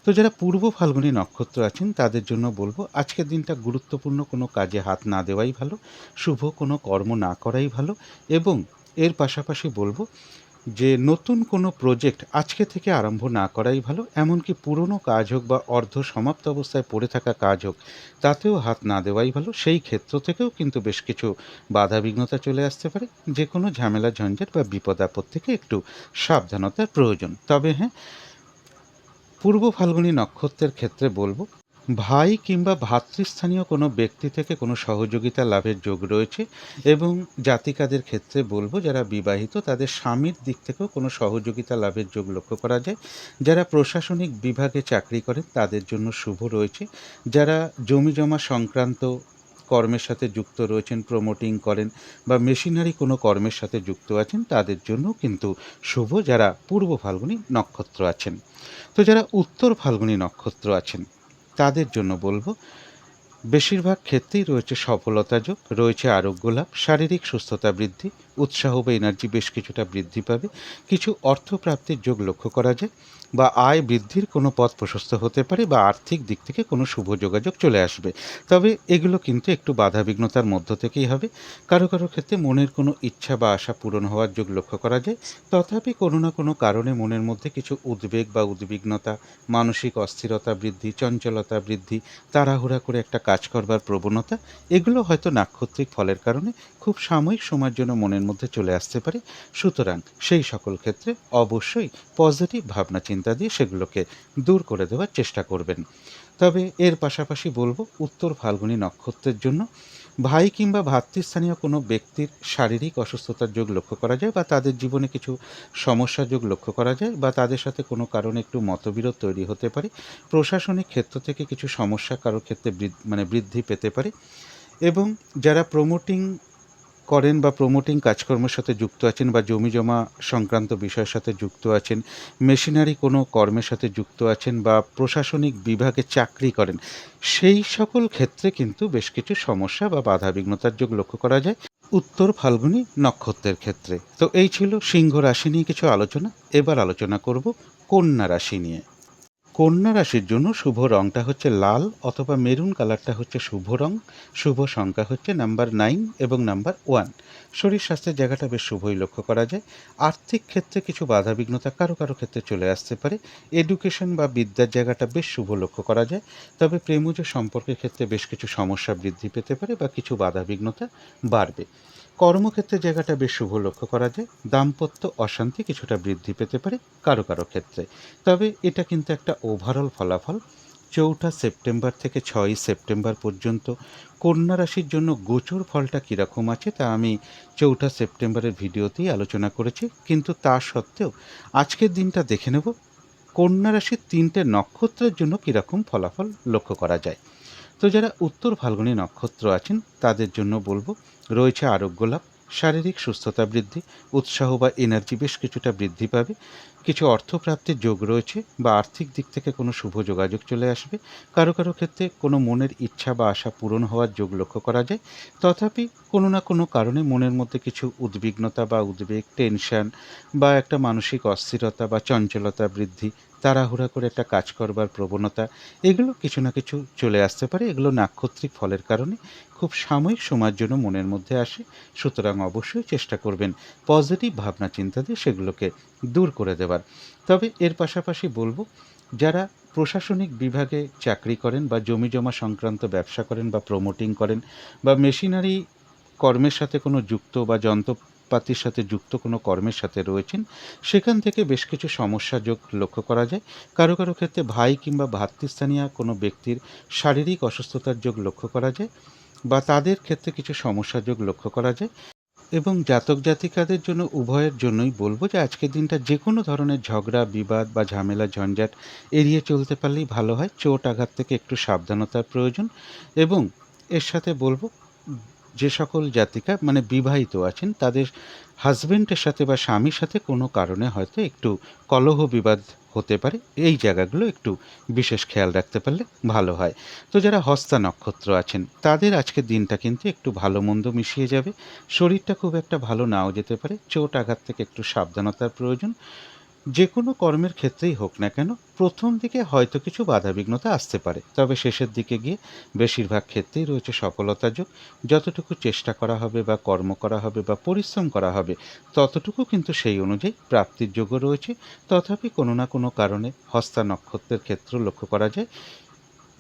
তো যারা পূর্ব ফাল্গুনী নক্ষত্র আছেন তাদের জন্য বলবো আজকের দিনটা গুরুত্বপূর্ণ কোনো কাজে হাত না দেওয়াই ভালো, শুভ কোনো কর্ম না করাই ভালো। এবং এর পাশাপাশি বলবো যে নতুন কোনো প্রজেক্ট আজকে থেকে আরম্ভ না করাই ভালো। এমনকি পুরনো কাজ হোক বা অর্ধ সমাপ্ত অবস্থায় পড়ে থাকা কাজ হোক, তাতেও হাত না দেওয়াই ভালো। সেই ক্ষেত্র থেকেও কিন্তু বেশ কিছু বাধাবিঘ্নতা চলে আসতে পারে। যে কোনো ঝামেলা ঝঞ্ঝাট বা বিপদ আপদ থেকে একটু সাবধানতার প্রয়োজন। তবে হ্যাঁ, পূর্ব ফাল্গুনী নক্ষত্রের ক্ষেত্রে বলবো ভাই কিংবা ভ্রাতৃস্থানীয় কোনো ব্যক্তি থেকে কোনো সহযোগিতা লাভের যোগ রয়েছে। এবং জাতিকাদের ক্ষেত্রে বলবো যারা বিবাহিত তাদের স্বামীর দিক থেকেও কোনো সহযোগিতা লাভের যোগ লক্ষ্য করা যায়। যারা প্রশাসনিক বিভাগে চাকরি করেন তাদের জন্য শুভ রয়েছে। যারা জমি জমা সংক্রান্ত কর্মের সাথে যুক্ত রয়েছেন, প্রমোটিং করেন বা মেশিনারি কোনো কর্মের সাথে যুক্ত আছেন, তাদের জন্য কিন্তু শুভ যারা পূর্ব ফাল্গুনী নক্ষত্র আছেন। তো যারা উত্তর ফাল্গুনী নক্ষত্র আছেন তাদের জন্য বলবো বেশিরভাগ ক্ষেত্রেই রয়েছে সফলতা যোগ, রয়েছে আরোগ্য লাভ, শারীরিক সুস্থতা বৃদ্ধি, উৎসাহ বা এনার্জি বেশ কিছুটা বৃদ্ধি পাবে, কিছু অর্থপ্রাপ্তির যোগ লক্ষ্য করা যায়, বা আয় বৃদ্ধির কোনো পথ প্রশস্ত হতে পারে, বা আর্থিক দিক থেকে কোনো শুভ যোগাযোগ চলে আসবে। তবে এগুলো কিন্তু একটু বাধাবিঘ্নতার মধ্য থেকেই হবে। কারো কারো ক্ষেত্রে মনের কোনো ইচ্ছা বা আশা পূরণ হওয়ার যোগ লক্ষ্য করা যায়। তথাপি কোনো না কোনো কারণে মনের মধ্যে কিছু উদ্বেগ বা উদ্বিগ্নতা, মানসিক অস্থিরতা বৃদ্ধি, চঞ্চলতা বৃদ্ধি, তাড়াহুড়া করে একটা কাজ করবার প্রবণতা, এগুলো হয়তো নাক্ষত্রিক ফলের কারণে খুব সাময়িক সময়ের জন্য মনের মধ্যে চলে আসতে পারে। সুতরাং সেই সকল ক্ষেত্রে অবশ্যই পজিটিভ ভাবনা চিন্তা দিয়ে সেগুলোকে দূর করে দেওয়ার চেষ্টা করবেন। তবে এর পাশাপাশি বলবো উত্তর ফাল্গুনী নক্ষত্রের জন্য ভাই কিংবা ভাতৃস্থানীয় কোনো ব্যক্তির শারীরিক অসুস্থতার যোগ লক্ষ্য করা যায়, বা তাদের জীবনে কিছু সমস্যার যোগ লক্ষ্য করা যায়, বা তাদের সাথে কোনো কারণে একটু মতবিরোধ তৈরি হতে পারে। প্রশাসনিক ক্ষেত্র থেকে কিছু সমস্যা কারোর ক্ষেত্রে বৃদ্ধি পেতে পারে। এবং যারা প্রমোটিং করেন বা প্রমোটিং কাজকর্মের সাথে যুক্ত আছেন, বা জমি জমা সংক্রান্ত বিষয়ের সাথে যুক্ত আছেন, মেশিনারি কোনো কর্মের সাথে যুক্ত আছেন, বা প্রশাসনিক বিভাগে চাকরি করেন, সেই সকল ক্ষেত্রে কিন্তু বেশ কিছু সমস্যা বা বাধাবিঘ্নতার যোগ লক্ষ্য করা যায় উত্তর ফাল্গুনী নক্ষত্রের ক্ষেত্রে। তো এই ছিল সিংহ রাশি নিয়ে কিছু আলোচনা। এবার আলোচনা করব কন্যা রাশি নিয়ে। কন্যা রাশির জন্য শুভ রংটা হচ্ছে লাল অথবা মেরুন কালারটা হচ্ছে শুভ রং। শুভ সংখ্যা হচ্ছে নাম্বার 9 এবং নাম্বার 1। শরীর স্বাস্থ্যের জায়গাটা বেশ শুভই লক্ষ্য করা যায়। আর্থিক ক্ষেত্রে কিছু বাধাবিঘ্নতা কারো কারো ক্ষেত্রে চলে আসতে পারে। এডুকেশন বা বিদ্যার জায়গাটা বেশ শুভ লক্ষ্য করা যায়। তবে প্রেমজ সম্পর্কের ক্ষেত্রে বেশ কিছু সমস্যা বৃদ্ধি পেতে পারে, বা কিছু বাধাবিঘ্নতা বাড়বে। কর্মক্ষেত্রে জায়গাটা বেশ শুভ লক্ষ্য করা যায়। দাম্পত্য অশান্তি কিছুটা বৃদ্ধি পেতে পারে কারো কারো ক্ষেত্রে। তবে এটা কিন্তু একটা ওভারঅল ফলাফল। 4 সেপ্টেম্বর থেকে 6 সেপ্টেম্বর পর্যন্ত কন্যা রাশির জন্য গোচর ফলটা কীরকম আছে তা আমি 4 সেপ্টেম্বরের ভিডিওতেই আলোচনা করেছি। কিন্তু তা সত্ত্বেও আজকের দিনটা দেখে নেব কন্যা রাশির 3টে নক্ষত্রের জন্য কীরকম ফলাফল লক্ষ্য করা যায়। তো যারা উত্তর ফাল্গুনী নক্ষত্র আছেন তাদের জন্য বলবো রয়েছে আরোগ্য লাভ, শারীরিক সুস্থতা বৃদ্ধি, উৎসাহ বা এনার্জি বেশ কিছুটা বৃদ্ধি পাবে, কিছু অর্থপ্রাপ্তির যোগ রয়েছে, বা আর্থিক দিক থেকে কোনো শুভ যোগাযোগ চলে আসবে। কারো কারো ক্ষেত্রে কোনো মনের ইচ্ছা বা আশা পূরণ হওয়ার যোগ লক্ষ্য করা যায়। তথাপি কোনো না কোনো কারণে মনের মধ্যে কিছু উদ্বিগ্নতা বা উদ্বেগ, টেনশন, বা একটা মানসিক অস্থিরতা বা চঞ্চলতা বৃদ্ধি, তাড়াহুড়া করে একটা কাজ করবার প্রবণতা, এগুলো কিছু না কিছু চলে আসতে পারে। এগুলো নাক্ষত্রিক ফলের কারণে খুব সাময়িক সময়ের জন্য মনের মধ্যে আসে। সুতরাং অবশ্যই চেষ্টা করবেন পজিটিভ ভাবনা চিন্তা দিয়ে সেগুলোকে দূর করে দেওয়ার। তবে এর পাশাপাশি বলবো যারা প্রশাসনিক বিভাগে চাকরি করেন, বা জমি জমা সংক্রান্ত ব্যবসা করেন, বা প্রমোটিং করেন, বা মেশিনারি কর্মের সাথে কোনো যুক্ত, বা যন্ত্রপাতির সাথে যুক্ত কোনো কর্মের সাথে রয়েছেন, সেখান থেকে বেশ কিছু সমস্যা যোগ লক্ষ্য করা যায়। কারো কারো ক্ষেত্রে ভাই কিংবা ভ্রাতৃস্থানীয় কোনো ব্যক্তির শারীরিক অসুস্থতার যোগ লক্ষ্য করা যায়, বা তাদের ক্ষেত্রে কিছু সমস্যা যোগ লক্ষ্য করা যায়। এবং জাতক জাতিকাদের জন্য উভয়ের জন্যই বলবো যে আজকের দিনটা যে কোনো ধরনের ঝগড়া বিবাদ বা ঝামেলা ঝঞ্ঝাট এড়িয়ে চলতে পারলেই ভালো হয়। চোট আঘাত থেকে একটু সাবধানতার প্রয়োজন। এবং এর সাথে বলবো যে সকল জাতিকা মানে বিবাহিত আছেন তাদের হাজবেন্ডের সাথে বা স্বামীর সাথে কোনো কারণে হয়তো একটু কলহ বিবাদ হতে পারে। এই জায়গাগুলো একটু বিশেষ খেয়াল রাখতে পারলে ভালো হয়। তো যারা হস্তা নক্ষত্র আছেন তাদের আজকের দিনটা কিন্তু একটু ভালো মন্দ মিশিয়ে যাবে। শরীরটা খুব একটা ভালো নাও যেতে পারে। চোট আঘাত থেকে একটু সাবধানতার প্রয়োজন। যে কোনো কর্মের ক্ষেত্রেই হোক না কেন প্রথম দিকে হয়তো কিছু বাধাবিঘ্নতা আসতে পারে, তবে শেষের দিকে গিয়ে বেশিরভাগ ক্ষেত্রেই রয়েছে সফলতা যোগ। যতটুকু চেষ্টা করা হবে বা কর্ম করা হবে বা পরিশ্রম করা হবে ততটুকু কিন্তু সেই অনুযায়ী প্রাপ্তির যোগও রয়েছে। তথাপি কোনো না কোনো কারণে হস্তা নক্ষত্রের ক্ষেত্র লক্ষ্য করা যায়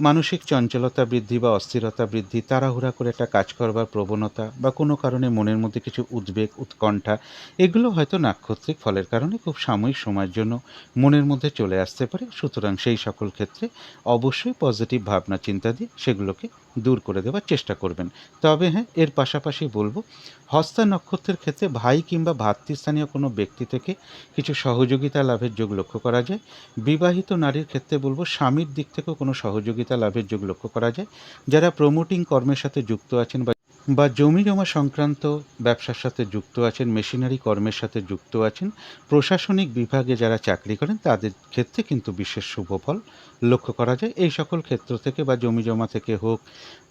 মানসিক চঞ্চলতা বৃদ্ধি বা অস্থিরতা বৃদ্ধি, তাড়াহুড়া করে একটা কাজ করবার প্রবণতা, বা কোনো কারণে মনের মধ্যে কিছু উদ্বেগ উৎকণ্ঠা, এগুলো হয়তো নাক্ষত্রিক ফলের কারণে খুব সাময়িক সময়ের জন্য মনের মধ্যে চলে আসতে পারে। সুতরাং সেই সকল ক্ষেত্রে অবশ্যই পজিটিভ ভাবনা চিন্তা দিয়ে সেগুলোকে দূর করে দেওয়ার চেষ্টা করবেন। তবে হ্যাঁ, এর পাশাপাশি বলবো হস্তা নক্ষত্রের ক্ষেত্রে ভাই কিংবা ভ্রাতৃস্থানীয় কোনো ব্যক্তি থেকে কিছু সহযোগিতা লাভের যোগ লক্ষ্য করা যায়। বিবাহিত নারীর ক্ষেত্রে বলবো স্বামীর দিক থেকেও কোনো সহযোগিতা লাভের যোগ লক্ষ্য করা যায়। যারা প্রমোটিং কর্মের সাথে যুক্ত আছেন বা বা জমি জমা সংক্রান্ত ব্যবসার সাথে যুক্ত আছেন, মেশিনারি কর্মের সাথে যুক্ত আছেন, প্রশাসনিক বিভাগে যারা চাকরি করেন তাদের ক্ষেত্রে কিন্তু বিশেষ শুভ ফল লক্ষ্য করা যায়। এই সকল ক্ষেত্র থেকে বা জমি জমা থেকে হোক,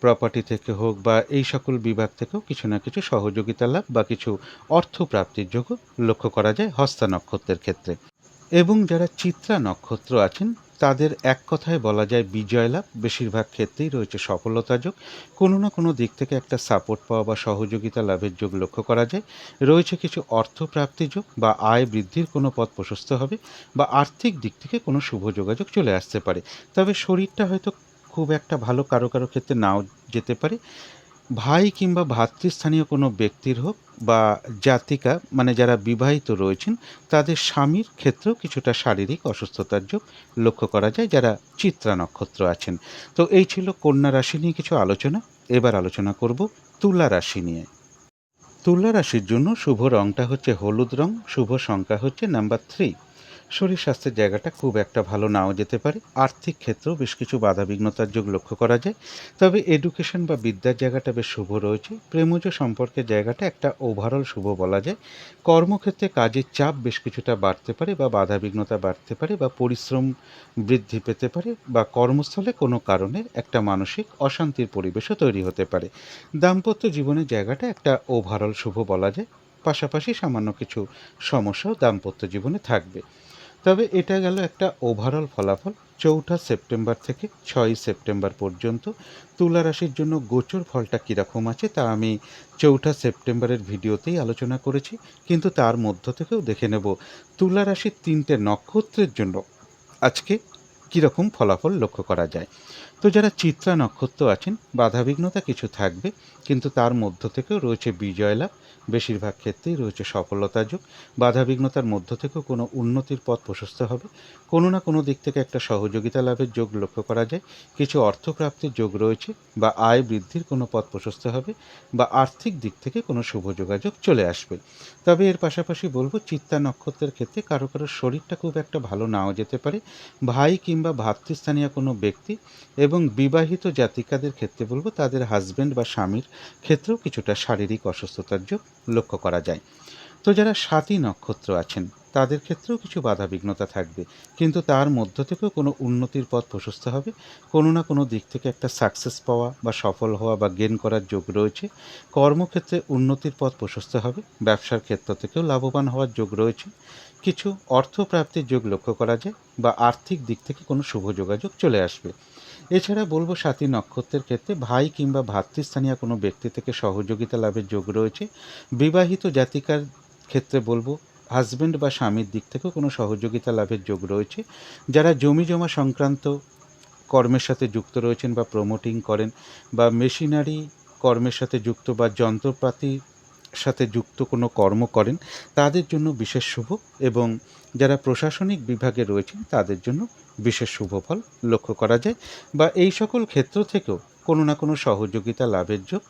প্রপার্টি থেকে হোক বা এই সকল বিভাগ থেকেও কিছু না কিছু সহযোগিতা লাভ বা কিছু অর্থ প্রাপ্তির যোগ লক্ষ্য করা যায় হস্তা নক্ষত্রের ক্ষেত্রে। এবং যারা চিত্রা নক্ষত্র আছেন তাদের এক কথায় বলা যায় বিজয় লাভ, বেশিরভাগ ক্ষেত্রেই রয়েছে সফলতা যোগ, কোনো না কোনো দিক থেকে একটা সাপোর্ট পাওয়া বা সহযোগিতা লাভের যোগ লক্ষ্য করা যায়। রয়েছে কিছু অর্থ প্রাপ্তি যোগ বা আয় বৃদ্ধির কোনো পথ প্রশস্ত হবে বা আর্থিক দিক থেকে কোনো শুভ যোগাযোগ চলে আসতে পারে। তবে শরীরটা হয়তো খুব একটা ভালো কারো কারো ক্ষেত্রে নাও যেতে পারে। ভাই কিংবা ভ্রাতৃস্থানীয় কোনো ব্যক্তির হোক বা জাতিকা মানে যারা বিবাহিত রয়েছেন তাদের স্বামীর ক্ষেত্রেও কিছুটা শারীরিক অসুস্থতার যোগ লক্ষ্য করা যায় যারা চিত্রা নক্ষত্র আছেন। তো এই ছিল কন্যা রাশি নিয়ে কিছু আলোচনা। এবার আলোচনা করব তুলা রাশি নিয়ে। তুলা রাশির জন্য শুভ রংটা হচ্ছে হলুদ রং, শুভ সংখ্যা হচ্ছে নাম্বার 3। শরীর স্বাস্থ্যের জায়গাটা খুব একটা ভালো নাও যেতে পারে। আর্থিক ক্ষেত্রেও বেশ কিছু বাধাবিঘ্নতার যোগ লক্ষ্য করা যায়। তবে এডুকেশন বা বিদ্যার জায়গাটা বেশ শুভ রয়েছে। প্রেমজ সম্পর্কের জায়গাটা একটা ওভারঅল শুভ বলা যায়। কর্মক্ষেত্রে কাজের চাপ বেশ কিছুটা বাড়তে পারে বা বাধাবিঘ্নতা বাড়তে পারে বা পরিশ্রম বৃদ্ধি পেতে পারে বা কর্মস্থলে কোনো কারণে একটা মানসিক অশান্তির পরিবেশও তৈরি হতে পারে। দাম্পত্য জীবনের জায়গাটা একটা ওভারঅল শুভ বলা যায়। পাশাপাশি সামান্য কিছু সমস্যাও দাম্পত্য জীবনে থাকবে। তবে এটা গেল একটা ওভারঅল ফলাফল। ৪ঠা সেপ্টেম্বর থেকে ৬ই সেপ্টেম্বর পর্যন্ত তুলা রাশির জন্য গোচর ফলটা কীরকম আছে তা আমি ৪ঠা সেপ্টেম্বরের ভিডিওতেই আলোচনা করেছি। কিন্তু তার মধ্য থেকেও দেখে নেব তুলা রাশির ৩টে নক্ষত্রের জন্য আজকে কীরকম ফলাফল লক্ষ্য করা যায়। তো যারা চিত্রা নক্ষত্র আছেন বাধাবিঘ্নতা কিছু থাকবে, কিন্তু তার মধ্য থেকেও রয়েছে বিজয় লাভ, বেশিরভাগ ক্ষেত্রেই রয়েছে সফলতা যোগ। বাধাবিঘ্নতার মধ্য থেকেও কোনো উন্নতির পথ প্রশস্ত হবে, কোনো না কোনো দিক থেকে একটা সহযোগিতা লাভের যোগ লক্ষ্য করা যায়। কিছু অর্থপ্রাপ্তির যোগ রয়েছে বা আয় বৃদ্ধির কোনো পথ প্রশস্ত হবে বা আর্থিক দিক থেকে কোনো শুভ যোগাযোগ চলে আসবে। তবে এর পাশাপাশি বলবো চিত্তা নক্ষত্রের ক্ষেত্রে কারো কারো শরীরটা খুব একটা ভালো নাও যেতে পারে। ভাই কিংবা ভ্রাতৃস্থানীয় কোনো ব্যক্তি এবং বিবাহিত জাতিকাদের ক্ষেত্রে বলবো তাদের হাজব্যান্ড বা স্বামীর ক্ষেত্রেও কিছুটা শারীরিক অসুস্থতার যোগ লক্ষ্য করা যায়। তো যারা স্বাতী নক্ষত্র আছেন তাদের ক্ষেত্রেও কিছু বাধাবিঘ্নতা থাকবে, কিন্তু তার মধ্য থেকেও কোনো উন্নতির পথ প্রশস্ত হবে। কোনো না কোনো দিক থেকে একটা সাকসেস পাওয়া বা সফল হওয়া বা গেন করার যোগ রয়েছে। কর্মক্ষেত্রে উন্নতির পথ প্রশস্ত হবে, ব্যবসার ক্ষেত্র থেকেও লাভবান হওয়ার যোগ রয়েছে। কিছু অর্থপ্রাপ্তির যোগ লক্ষ্য করা যায় বা আর্থিক দিক থেকে কোনো শুভ যোগাযোগ চলে আসবে। এছাড়া বলবো স্বাতী নক্ষত্রের ক্ষেত্রে ভাই কিংবা ভ্রাতৃস্থানীয় কোনো ব্যক্তি থেকে সহযোগিতা লাভের যোগ রয়েছে। বিবাহিত জাতিকার ক্ষেত্রে বলবো হাজব্যান্ড বা স্বামীর দিক থেকেও কোনো সহযোগিতা লাভের যোগ রয়েছে। যারা জমি জমা সংক্রান্ত কর্মের সাথে যুক্ত রয়েছেন বা প্রমোটিং করেন বা মেশিনারি কর্মের সাথে যুক্ত বা যন্ত্রপাতির সাথে যুক্ত কোনো কর্ম করেন তাদের জন্য বিশেষ শুভ। এবং যারা প্রশাসনিক বিভাগে রয়েছেন তাদের জন্য বিশেষ শুভ ফল লক্ষ্য করা যায় বা এই সকল ক্ষেত্র থেকেও কোনো না কোনো সহযোগিতা লাভের যোগ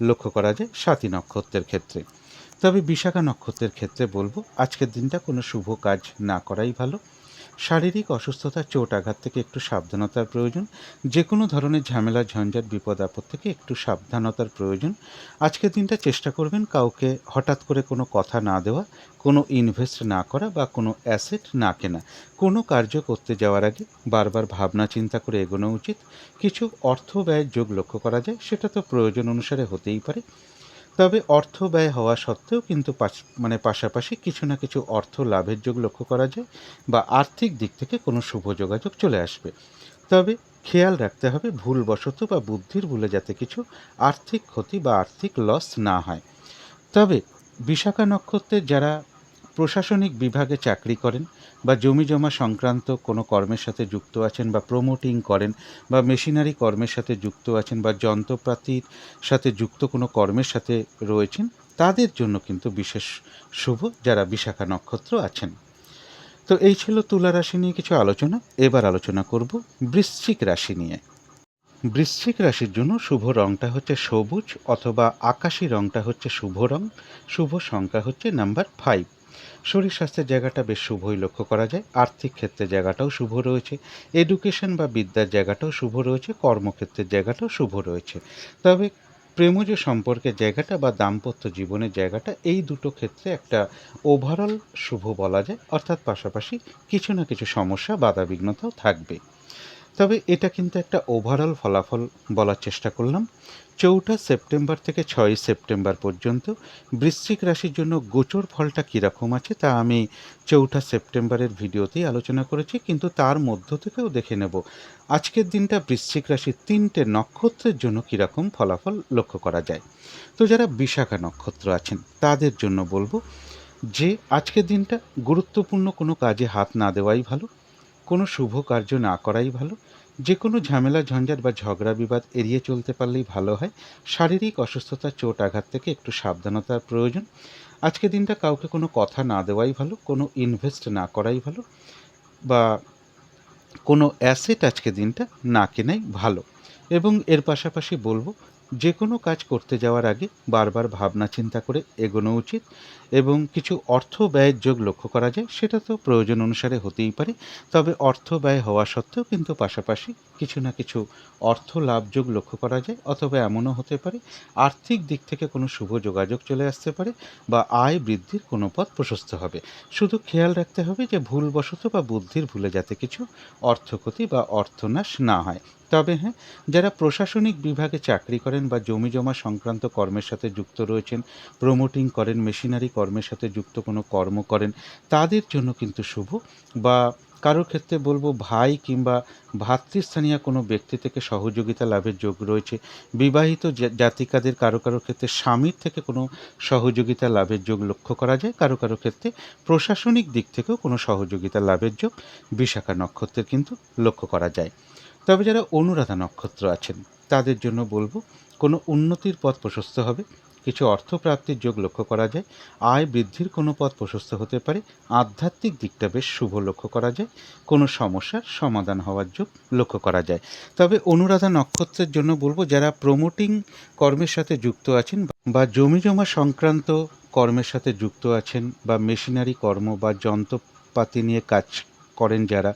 লক্ষ্য করা যায় স্বাতী নক্ষত্রের ক্ষেত্রে। তবে বিশাখা নক্ষত্রের ক্ষেত্রে বলবো আজকের দিনটা কোনো শুভ কাজ না করাই ভালো। শারীরিক অসুস্থতা, চোট আঘাত থেকে একটু সাবধানতার প্রয়োজন। যে কোনো ধরনের ঝামেলা, ঝঞ্ঝাট, বিপদ আপদ থেকে একটু সাবধানতার প্রয়োজন। আজকের দিনটা চেষ্টা করবেন কাউকে হঠাৎ করে কোনো কথা না দেওয়া, কোনো ইনভেস্ট না করা বা কোনো অ্যাসেট না কেনা। কোনো কার্য করতে যাওয়ার আগে বারবার ভাবনা চিন্তা করে এগোনো উচিত। কিছু অর্থ ব্যয়ের যোগ লক্ষ্য করা যায়, সেটা তো প্রয়োজন অনুসারে হতেই পারে। তবে অর্থ ব্যয় হওয়া সত্ত্বেও কিন্তু পাশাপাশি কিছু না কিছু অর্থ লাভের যোগ লক্ষ্য করা যায় বা আর্থিক দিক থেকে কোনো শুভ যোগাযোগ চলে আসবে। তবে খেয়াল রাখতে হবে ভুলবশত বা বুদ্ধির ভুলে যাতে কিছু আর্থিক ক্ষতি বা আর্থিক লস না হয়। তবে বিশাখা নক্ষত্রের যারা প্রশাসনিক বিভাগে চাকরি করেন বা জমি জমা সংক্রান্ত কোনো কর্মের সাথে যুক্ত আছেন বা প্রমোটিং করেন বা মেশিনারি কর্মের সাথে যুক্ত আছেন বা যন্ত্রপাতির সাথে যুক্ত কোনো কর্মের সাথে রয়েছেন তাদের জন্য কিন্তু বিশেষ শুভ যারা বিশাখা নক্ষত্র আছেন। তো এই ছিল তুলা রাশি নিয়ে কিছু আলোচনা। এবার আলোচনা করব বৃশ্চিক রাশি নিয়ে। বৃশ্চিক রাশির জন্য শুভ রংটা হচ্ছে সবুজ অথবা আকাশি রংটা হচ্ছে শুভ রং। শুভ সংখ্যা হচ্ছে নাম্বার 5। শরীর স্বাস্থ্যের জায়গাটা বেশ শুভই লক্ষ্য করা যায়। আর্থিক ক্ষেত্রের জায়গাটাও শুভ রয়েছে। এডুকেশন বা বিদ্যার জায়গাটাও শুভ রয়েছে। কর্মক্ষেত্রের জায়গাটাও শুভ রয়েছে। তবে প্রেমজ সম্পর্কের জায়গাটা বা দাম্পত্য জীবনের জায়গাটা, এই দুটো ক্ষেত্রে একটা ওভারঅল শুভ বলা যায়। অর্থাৎ পাশাপাশি কিছু না কিছু সমস্যা বাধাবিঘ্নতাও থাকবে। তবে এটা কিন্তু একটা ওভারঅল ফলাফল বলার চেষ্টা করলাম। ৪ঠা সেপ্টেম্বর থেকে ৬ই সেপ্টেম্বর পর্যন্ত বৃশ্চিক রাশির জন্য গোচর ফলটা কীরকম আছে তা আমি ৪ঠা সেপ্টেম্বরের ভিডিওতেই আলোচনা করেছি, কিন্তু তার মধ্য থেকেও দেখে নেব আজকের দিনটা বৃশ্চিক রাশির ৩টে নক্ষত্রের জন্য কীরকম ফলাফল লক্ষ্য করা যায়। তো যারা বিশাখা নক্ষত্র আছেন তাদের জন্য বলবো যে আজকের দিনটা গুরুত্বপূর্ণ কোনো কাজে হাত না দেওয়াই ভালো, কোনো শুভ কার্য না করাই ভালো, যে কোনো ঝামেলা ঝঞ্ঝাট বা ঝগড়া বিবাদ এড়িয়ে চলতে পারলেই ভালো হয়। শারীরিক অসুস্থতা চোট আঘাত থেকে একটু সাবধানতার প্রয়োজন। আজকের দিনটা কাউকে কোনো কথা না দেওয়াই ভালো, কোনো ইনভেস্ট না করাই ভালো, বা কোনো অ্যাসেট আজকের দিনটা না কেনাই ভালো। এবং এর পাশাপাশি বলবো যে কোনো কাজ করতে যাওয়ার আগে বারবার ভাবনা চিন্তা করে এগোনো উচিত। এবং কিছু অর্থ ব্যয়ের যোগ লক্ষ্য করা যায়, সেটা তো প্রয়োজন অনুসারে হতেই পারে। তবে অর্থ ব্যয় হওয়া সত্ত্বেও কিন্তু পাশাপাশি কিছু না কিছু অর্থ লাভ যোগ লক্ষ্য করা যায়। অথবা এমনও হতে পারে আর্থিক দিক থেকে কোনো শুভ যোগাযোগ চলে আসতে পারে, বা আয় বৃদ্ধির কোনো পথ প্রশস্ত হবে। শুধু খেয়াল রাখতে হবে যে ভুলবশত বা বুদ্ধির ভুলে যাতে কিছু অর্থক্ষতি বা অর্থনাশ না হয়। তবে হ্যাঁ, যারা প্রশাসনিক বিভাগে চাকরি করেন বা জমি জমা সংক্রান্ত কর্মের সাথে যুক্ত রয়েছেন, প্রমোটিং করেন, মেশিনারি কর্মের সাথে যুক্ত কোনো কর্ম করেন, তাদের জন্য কিন্তু শুভ। বা কারোর ক্ষেত্রে বলবো ভাই কিংবা ভাতৃস্থানীয় কোনো ব্যক্তি থেকে সহযোগিতা লাভের যোগ রয়েছে। বিবাহিত জাতিকাদের কারো কারো ক্ষেত্রে স্বামীর থেকে কোনো সহযোগিতা লাভের যোগ লক্ষ্য করা যায়। কারো কারো ক্ষেত্রে প্রশাসনিক দিক থেকেও কোনো সহযোগিতা লাভের যোগ বিশাখা নক্ষত্রের কিন্তু লক্ষ্য করা যায়। তবে যারা অনুরাধা নক্ষত্র আছেন তাদের জন্য বলবো কোনো উন্নতির পথ প্রশস্ত হবে, কিছু অর্থ প্রাপ্তির যোগ লক্ষ্য করা যায়, আয় বৃদ্ধির কোনো পথ প্রশস্ত হতে পারে, আধ্যাত্মিক দিকটা বেশ শুভ লক্ষ্য করা যায়, কোনো সমস্যার সমাধান হওয়ার যোগ লক্ষ্য করা যায়। তবে অনুরাধা নক্ষত্রের জন্য বলবো যারা প্রমোটিং কর্মের সাথে যুক্ত আছেন বা জমি জমা সংক্রান্ত কর্মের সাথে যুক্ত আছেন, বা মেশিনারি কর্ম বা যন্ত্রপাতি নিয়ে কাজ করেন যারা,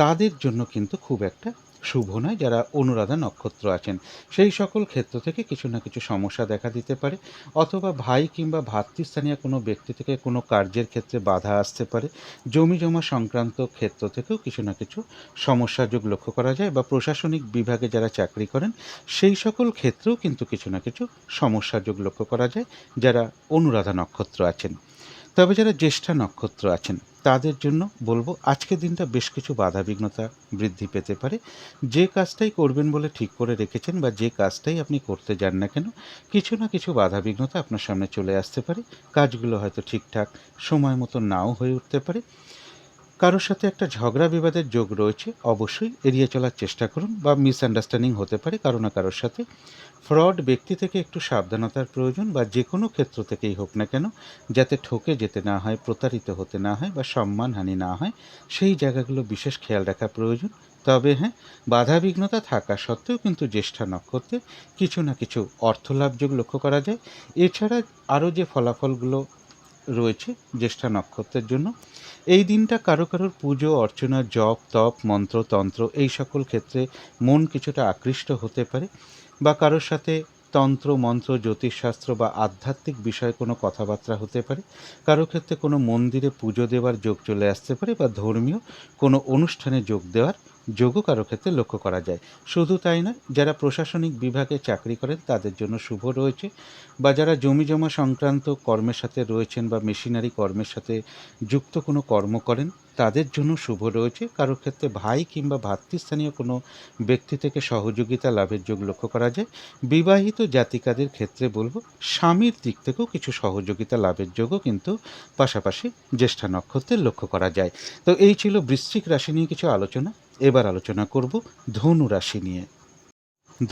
তাদের জন্য কিন্তু খুব একটা শুভ নয়। যারা অনুরাধা নক্ষত্র আছেন সেই সকল ক্ষেত্র থেকে কিছু না কিছু সমস্যা দেখা দিতে পারে। অথবা ভাই কিংবা ভাতৃস্থানীয় কোনো ব্যক্তি থেকে কোনো কার্যের ক্ষেত্রে বাধা আসতে পারে। জমি জমা সংক্রান্ত ক্ষেত্র থেকেও কিছু না কিছু সমস্যা যোগ লক্ষ্য করা যায়। বা প্রশাসনিক বিভাগে যারা চাকরি করেন সেই সকল ক্ষেত্রেও কিন্তু কিছু না কিছু সমস্যা যোগ লক্ষ্য করা যায় যারা অনুরাধা নক্ষত্র আছেন। তবে যারা জ্যেষ্ঠা নক্ষত্র আছেন তাদের জন্য বলবো আজকের দিনটা বেশ কিছু বাধাবিঘ্নতা বৃদ্ধি পেতে পারে। যে কাজটাই করবেন বলে ঠিক করে রেখেছেন বা যে কাজটাই আপনি করতে যান না কেন, কিছু না কিছু বাধাবিঘ্নতা আপনার সামনে চলে আসতে পারে। কাজগুলো হয়তো ঠিকঠাক সময় মতো নাও হয়ে উঠতে পারে। কারোর সাথে একটা ঝগড়া বিবাদের যোগ রয়েছে, অবশ্যই এড়িয়ে চলার চেষ্টা করুন। বা মিসআন্ডারস্ট্যান্ডিং হতে পারে কারো না কারোর সাথে। ফ্রড ব্যক্তি থেকে একটু সাবধানতার প্রয়োজন, বা যে কোনো ক্ষেত্র থেকেই হোক না কেন যাতে ঠকে যেতে না হয়, প্রতারিত হতে না হয়, বা সম্মানহানি না হয়, সেই জায়গাগুলো বিশেষ খেয়াল রাখা প্রয়োজন। তবে হ্যাঁ, বাধাবিঘ্নতা থাকা সত্ত্বেও কিন্তু জ্যেষ্ঠা নক্ষত্রে কিছু না কিছু অর্থলাভ যোগ লক্ষ্য করা যায়। এছাড়া আরও যে ফলাফলগুলো রয়েছে জ্যেষ্ঠা নক্ষত্রের জন্য, এই দিনটা কারো কারোর পুজো অর্চনা, জপ তপ মন্ত্র তন্ত্র এই সকল ক্ষেত্রে মন কিছুটা আকৃষ্ট হতে পারে। বা কারোর সাথে তন্ত্র মন্ত্র জ্যোতিষশাস্ত্র বা আধ্যাত্মিক বিষয়ে কোনো কথাবার্তা হতে পারে। কারো ক্ষেত্রে কোনো মন্দিরে পুজো দেওয়ার যোগ চলে আসতে পারে, বা ধর্মীয় কোনো অনুষ্ঠানে যোগ দেওয়ার যোগও কারো ক্ষেত্রে লক্ষ্য করা যায়। শুধু তাই নয়, যারা প্রশাসনিক বিভাগে চাকরি করেন তাদের জন্য শুভ রয়েছে। বা যারা জমি জমা সংক্রান্ত কর্মের সাথে রয়েছেন বা মেশিনারি কর্মের সাথে যুক্ত কোনো কর্ম করেন তাদের জন্য শুভ রয়েছে। কারো ক্ষেত্রে ভাই কিংবা ভাতৃস্থানীয় কোনো ব্যক্তি থেকে সহযোগিতা লাভের যোগ লক্ষ্য করা যায়। বিবাহিত জাতিকাদের ক্ষেত্রে বলবো স্বামীর দিক থেকেও কিছু সহযোগিতা লাভের যোগও কিন্তু পাশাপাশি জ্যেষ্ঠা নক্ষত্রের লক্ষ্য করা যায়। তো এই ছিল বৃশ্চিক রাশি নিয়ে কিছু আলোচনা। এবার আলোচনা করব ধনু রাশি নিয়ে।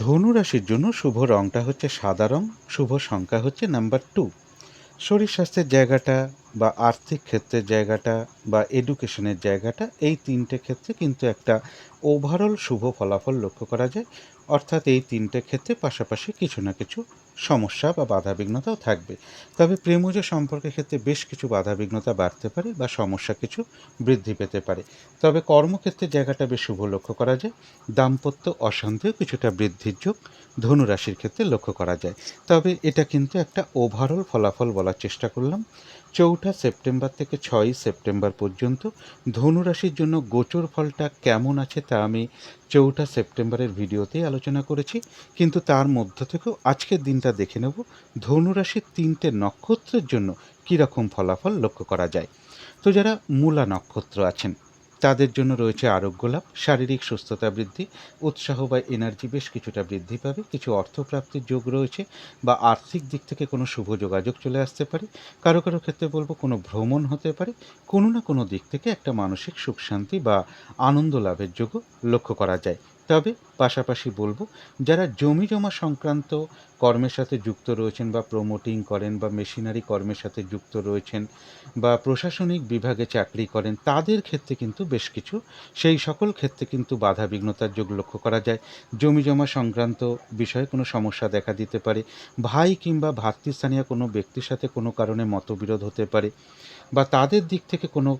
ধনু রাশির জন্য শুভ রংটা হচ্ছে সাদা রং, শুভ সংখ্যা হচ্ছে নাম্বার 2। শরীর স্বাস্থ্যের জায়গাটা বা আর্থিক ক্ষেত্রের জায়গাটা বা এডুকেশনের জায়গাটা, এই তিনটে ক্ষেত্রে কিন্তু একটা ওভারঅল শুভ ফলাফল লক্ষ্য করা যায়। অর্থাৎ এই তিনটে ক্ষেত্রে পাশাপাশি কিছু না কিছু সমস্যা বা বাধাবিঘ্নতাও থাকবে। তবে প্রেমজ সম্পর্কের ক্ষেত্রে বেশ কিছু বাধাবিঘ্নতা বাড়তে পারে বা সমস্যা কিছু বৃদ্ধি পেতে পারে। তবে কর্মক্ষেত্রের জায়গাটা বেশ শুভ লক্ষ্য করা যায়। দাম্পত্য অশান্তিও কিছুটা বৃদ্ধির যোগ ধনুরাশির ক্ষেত্রে লক্ষ্য করা যায়। তবে এটা কিন্তু একটা ওভারঅল ফলাফল বলার চেষ্টা করলাম। ৪ঠা সেপ্টেম্বর থেকে ৬ই সেপ্টেম্বর পর্যন্ত ধনুরাশির জন্য গোচর ফলটা কেমন আছে তা আমি ৪ঠা সেপ্টেম্বরের ভিডিওতেই আলোচনা করেছি। কিন্তু তার মধ্য থেকেও আজকের দিনটা দেখে নেব ধনুরাশির ৩টে নক্ষত্রের জন্য কীরকম ফলাফল লক্ষ্য করা যায়। তো যারা মূলা নক্ষত্র আছেন তাদের জন্য রয়েছে আরোগ্য লাভ, শারীরিক সুস্থতা বৃদ্ধি, উৎসাহ বা এনার্জি বেশ কিছুটা বৃদ্ধি পাবে, কিছু অর্থপ্রাপ্তির যোগ রয়েছে বা আর্থিক দিক থেকে কোনো শুভ যোগাযোগ চলে আসতে পারে। কারো কারো ক্ষেত্রে বলবো কোনো ভ্রমণ হতে পারে। কোনো না কোনো দিক থেকে একটা মানসিক সুখ শান্তি বা আনন্দ লাভের যোগও লক্ষ্য করা যায়। তবে পাশাপাশি বলবো যারা জমি জমা সংক্রান্ত কর্মের সাথে যুক্ত রয়েছেন বা প্রমোটিং করেন বা মেশিনারি কর্মের সাথে যুক্ত রয়েছেন বা প্রশাসনিক বিভাগে চাকরি করেন তাদের ক্ষেত্রে কিন্তু বেশ কিছু সেই সকল ক্ষেত্রে কিন্তু বাধা বিঘ্নতার যোগ লক্ষ্য করা যায়। জমি জমা সংক্রান্ত বিষয়ে কোনো সমস্যা দেখা দিতে পারে। ভাই কিংবা ভ্রাতৃস্থানীয় কোনো ব্যক্তির সাথে কোনো কারণে মতবিরোধ হতে পারে বা তাদের দিক থেকে কোনো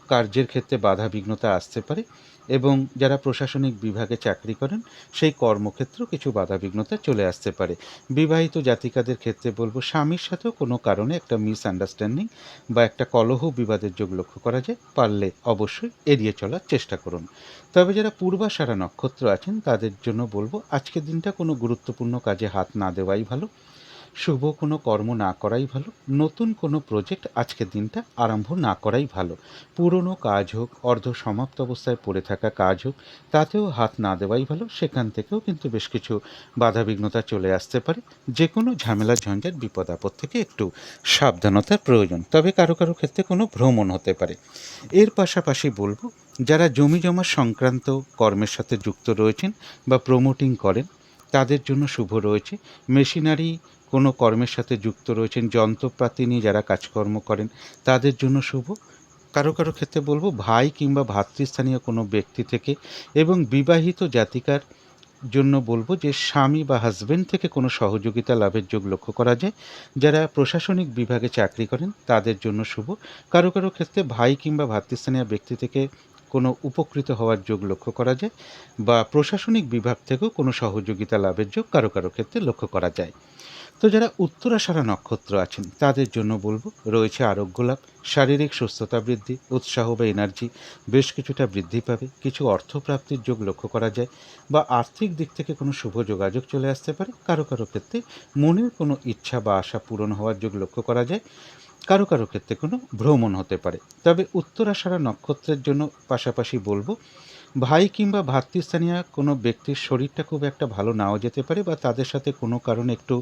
কার্যের ক্ষেত্রে বাধা বিঘ্নতা আসতে পারে। এবং যারা প্রশাসনিক বিভাগে চাকরি করেন সেই কর্মক্ষেত্রেও কিছু বাধা বিঘ্নতা চলে আসতে পারে। বিবাহিত জাতিকাদের ক্ষেত্রে বলবো স্বামীর সাথেও কোনো কারণে একটা মিসআন্ডারস্ট্যান্ডিং বা একটা কলহ বিবাদের যোগ লক্ষ্য করা যায়। পারলে অবশ্যই এড়িয়ে চলার চেষ্টা করুন। তবে যারা পূর্বাষাঢ়া নক্ষত্র আছেন তাদের জন্য বলবো আজকের দিনটা কোনো গুরুত্বপূর্ণ কাজে হাত না দেওয়াই ভালো। শুভ কোনো কর্ম না করাই ভালো। নতুন কোনো প্রজেক্ট আজকের দিনটা আরম্ভ না করাই ভালো। পুরনো কাজ হোক, অর্ধ সমাপ্ত অবস্থায় পড়ে থাকা কাজ হোক, তাতেও হাত না দেওয়াই ভালো। সেখান থেকেও কিন্তু বেশ কিছু বাধাবিঘ্নতা চলে আসতে পারে। যে কোনো ঝামেলা ঝঞ্ঝাট বিপদ আপদ থেকে একটু সাবধানতার প্রয়োজন। তবে কারো কারো ক্ষেত্রে কোনো ভ্রমণ হতে পারে। এর পাশাপাশি বলবো যারা জমি জমা সংক্রান্ত কর্মের সাথে যুক্ত রয়েছেন বা প্রমোটিং করেন তাদের জন্য শুভ রয়েছে। মেশিনারি কোনো কর্মের সাথে যুক্ত রয়েছেন, যন্ত্রপাতি নিয়ে যারা কাজকর্ম করেন তাদের জন্য শুভ। কারো কারো ক্ষেত্রে বলবো ভাই কিংবা ভ্রাতৃস্থানীয় কোনো ব্যক্তি থেকে এবং বিবাহিত জাতিকার জন্য বলবো যে স্বামী বা হাজবেন্ড থেকে কোনো সহযোগিতা লাভের যোগ লক্ষ্য করা যায়। যারা প্রশাসনিক বিভাগে চাকরি করেন তাদের জন্য শুভ। কারো কারো ক্ষেত্রে ভাই কিংবা ভ্রাতৃস্থানীয় ব্যক্তি থেকে কোনো উপকৃত হওয়ার যোগ লক্ষ্য করা যায় বা প্রশাসনিক বিভাগ থেকেও কোনো সহযোগিতা লাভের যোগ কারো কারো ক্ষেত্রে লক্ষ্য করা যায়। তো যারা উত্তরাষাঢ়া নক্ষত্র আছেন তাদের জন্য বলবো রয়েছে আরোগ্য লাভ, শারীরিক সুস্থতা বৃদ্ধি, উৎসাহ বা এনার্জি বেশ কিছুটা বৃদ্ধি পাবে, কিছু অর্থপ্রাপ্তির যোগ লক্ষ্য করা যায় বা আর্থিক দিক থেকে কোনো শুভ যোগাযোগ চলে আসতে পারে। কারো কারো ক্ষেত্রে মনের কোনো ইচ্ছা বা আশা পূরণ হওয়ার যোগ লক্ষ্য করা যায়। কারো কারো ক্ষেত্রে কোনো ভ্রমণ হতে পারে। তবে উত্তরাষাঢ়া নক্ষত্রের জন্য পাশাপাশি বলবো ভাই কিংবা ভ্রাতৃস্থানীয় কোনো ব্যক্তির শরীরটা খুব একটা ভালো নাও যেতে পারে বা তাদের সাথে কোনো কারণে একটু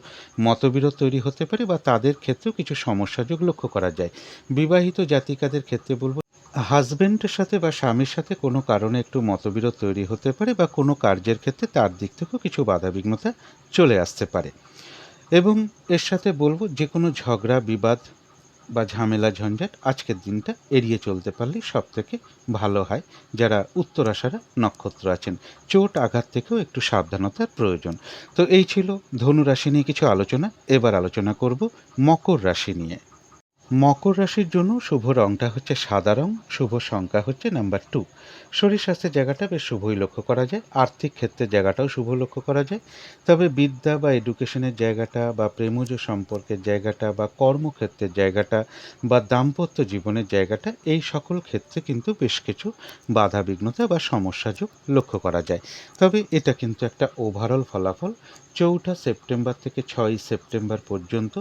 মতবিরোধ তৈরি হতে পারে বা তাদের ক্ষেত্রেও কিছু সমস্যাযোগ লক্ষ্য করা যায়। বিবাহিত জাতিকাদের ক্ষেত্রে বলব হাজবেন্ডের সাথে বা স্বামীর সাথে কোনো কারণে একটু মতবিরোধ তৈরি হতে পারে বা কোনো কার্যের ক্ষেত্রে তার দিক থেকেও কিছু বাধাবিঘ্নতা চলে আসতে পারে। এবং এর সাথে বলবো যে কোনো ঝগড়া বিবাদ বা ঝামেলা ঝঞ্ঝাট আজকের দিনটা এড়িয়ে চলতে পারলেই সব থেকে ভালো হয়। যারা উত্তরাষাঢ়া নক্ষত্র আছেন চোট আঘাত থেকেও একটু সাবধানতার প্রয়োজন। তো এই ছিল ধনু রাশি নিয়ে কিছু আলোচনা। এবার আলোচনা করব মকর রাশি নিয়ে। মকর রাশির জন্য শুভ রংটা হচ্ছে সাদা রং, শুভ সংখ্যা হচ্ছে নাম্বার 2। শরীর স্বাস্থ্যের জায়গাটা বেশ শুভই লক্ষ্য করা যায়, আর্থিক ক্ষেত্রের জায়গাটাও শুভ লক্ষ্য করা যায়। তবে বিদ্যা বা এডুকেশনের জায়গাটা বা প্রেমজ সম্পর্কের জায়গাটা বা কর্মক্ষেত্রের জায়গাটা বা দাম্পত্য জীবনের জায়গাটা এই সকল ক্ষেত্রে কিন্তু বেশ কিছু বাধা বিঘ্নতা বা সমস্যাযোগ লক্ষ্য করা যায়। তবে এটা কিন্তু একটা ওভারঅল ফলাফল। ৪ঠা সেপ্টেম্বর থেকে 6ই সেপ্টেম্বর পর্যন্ত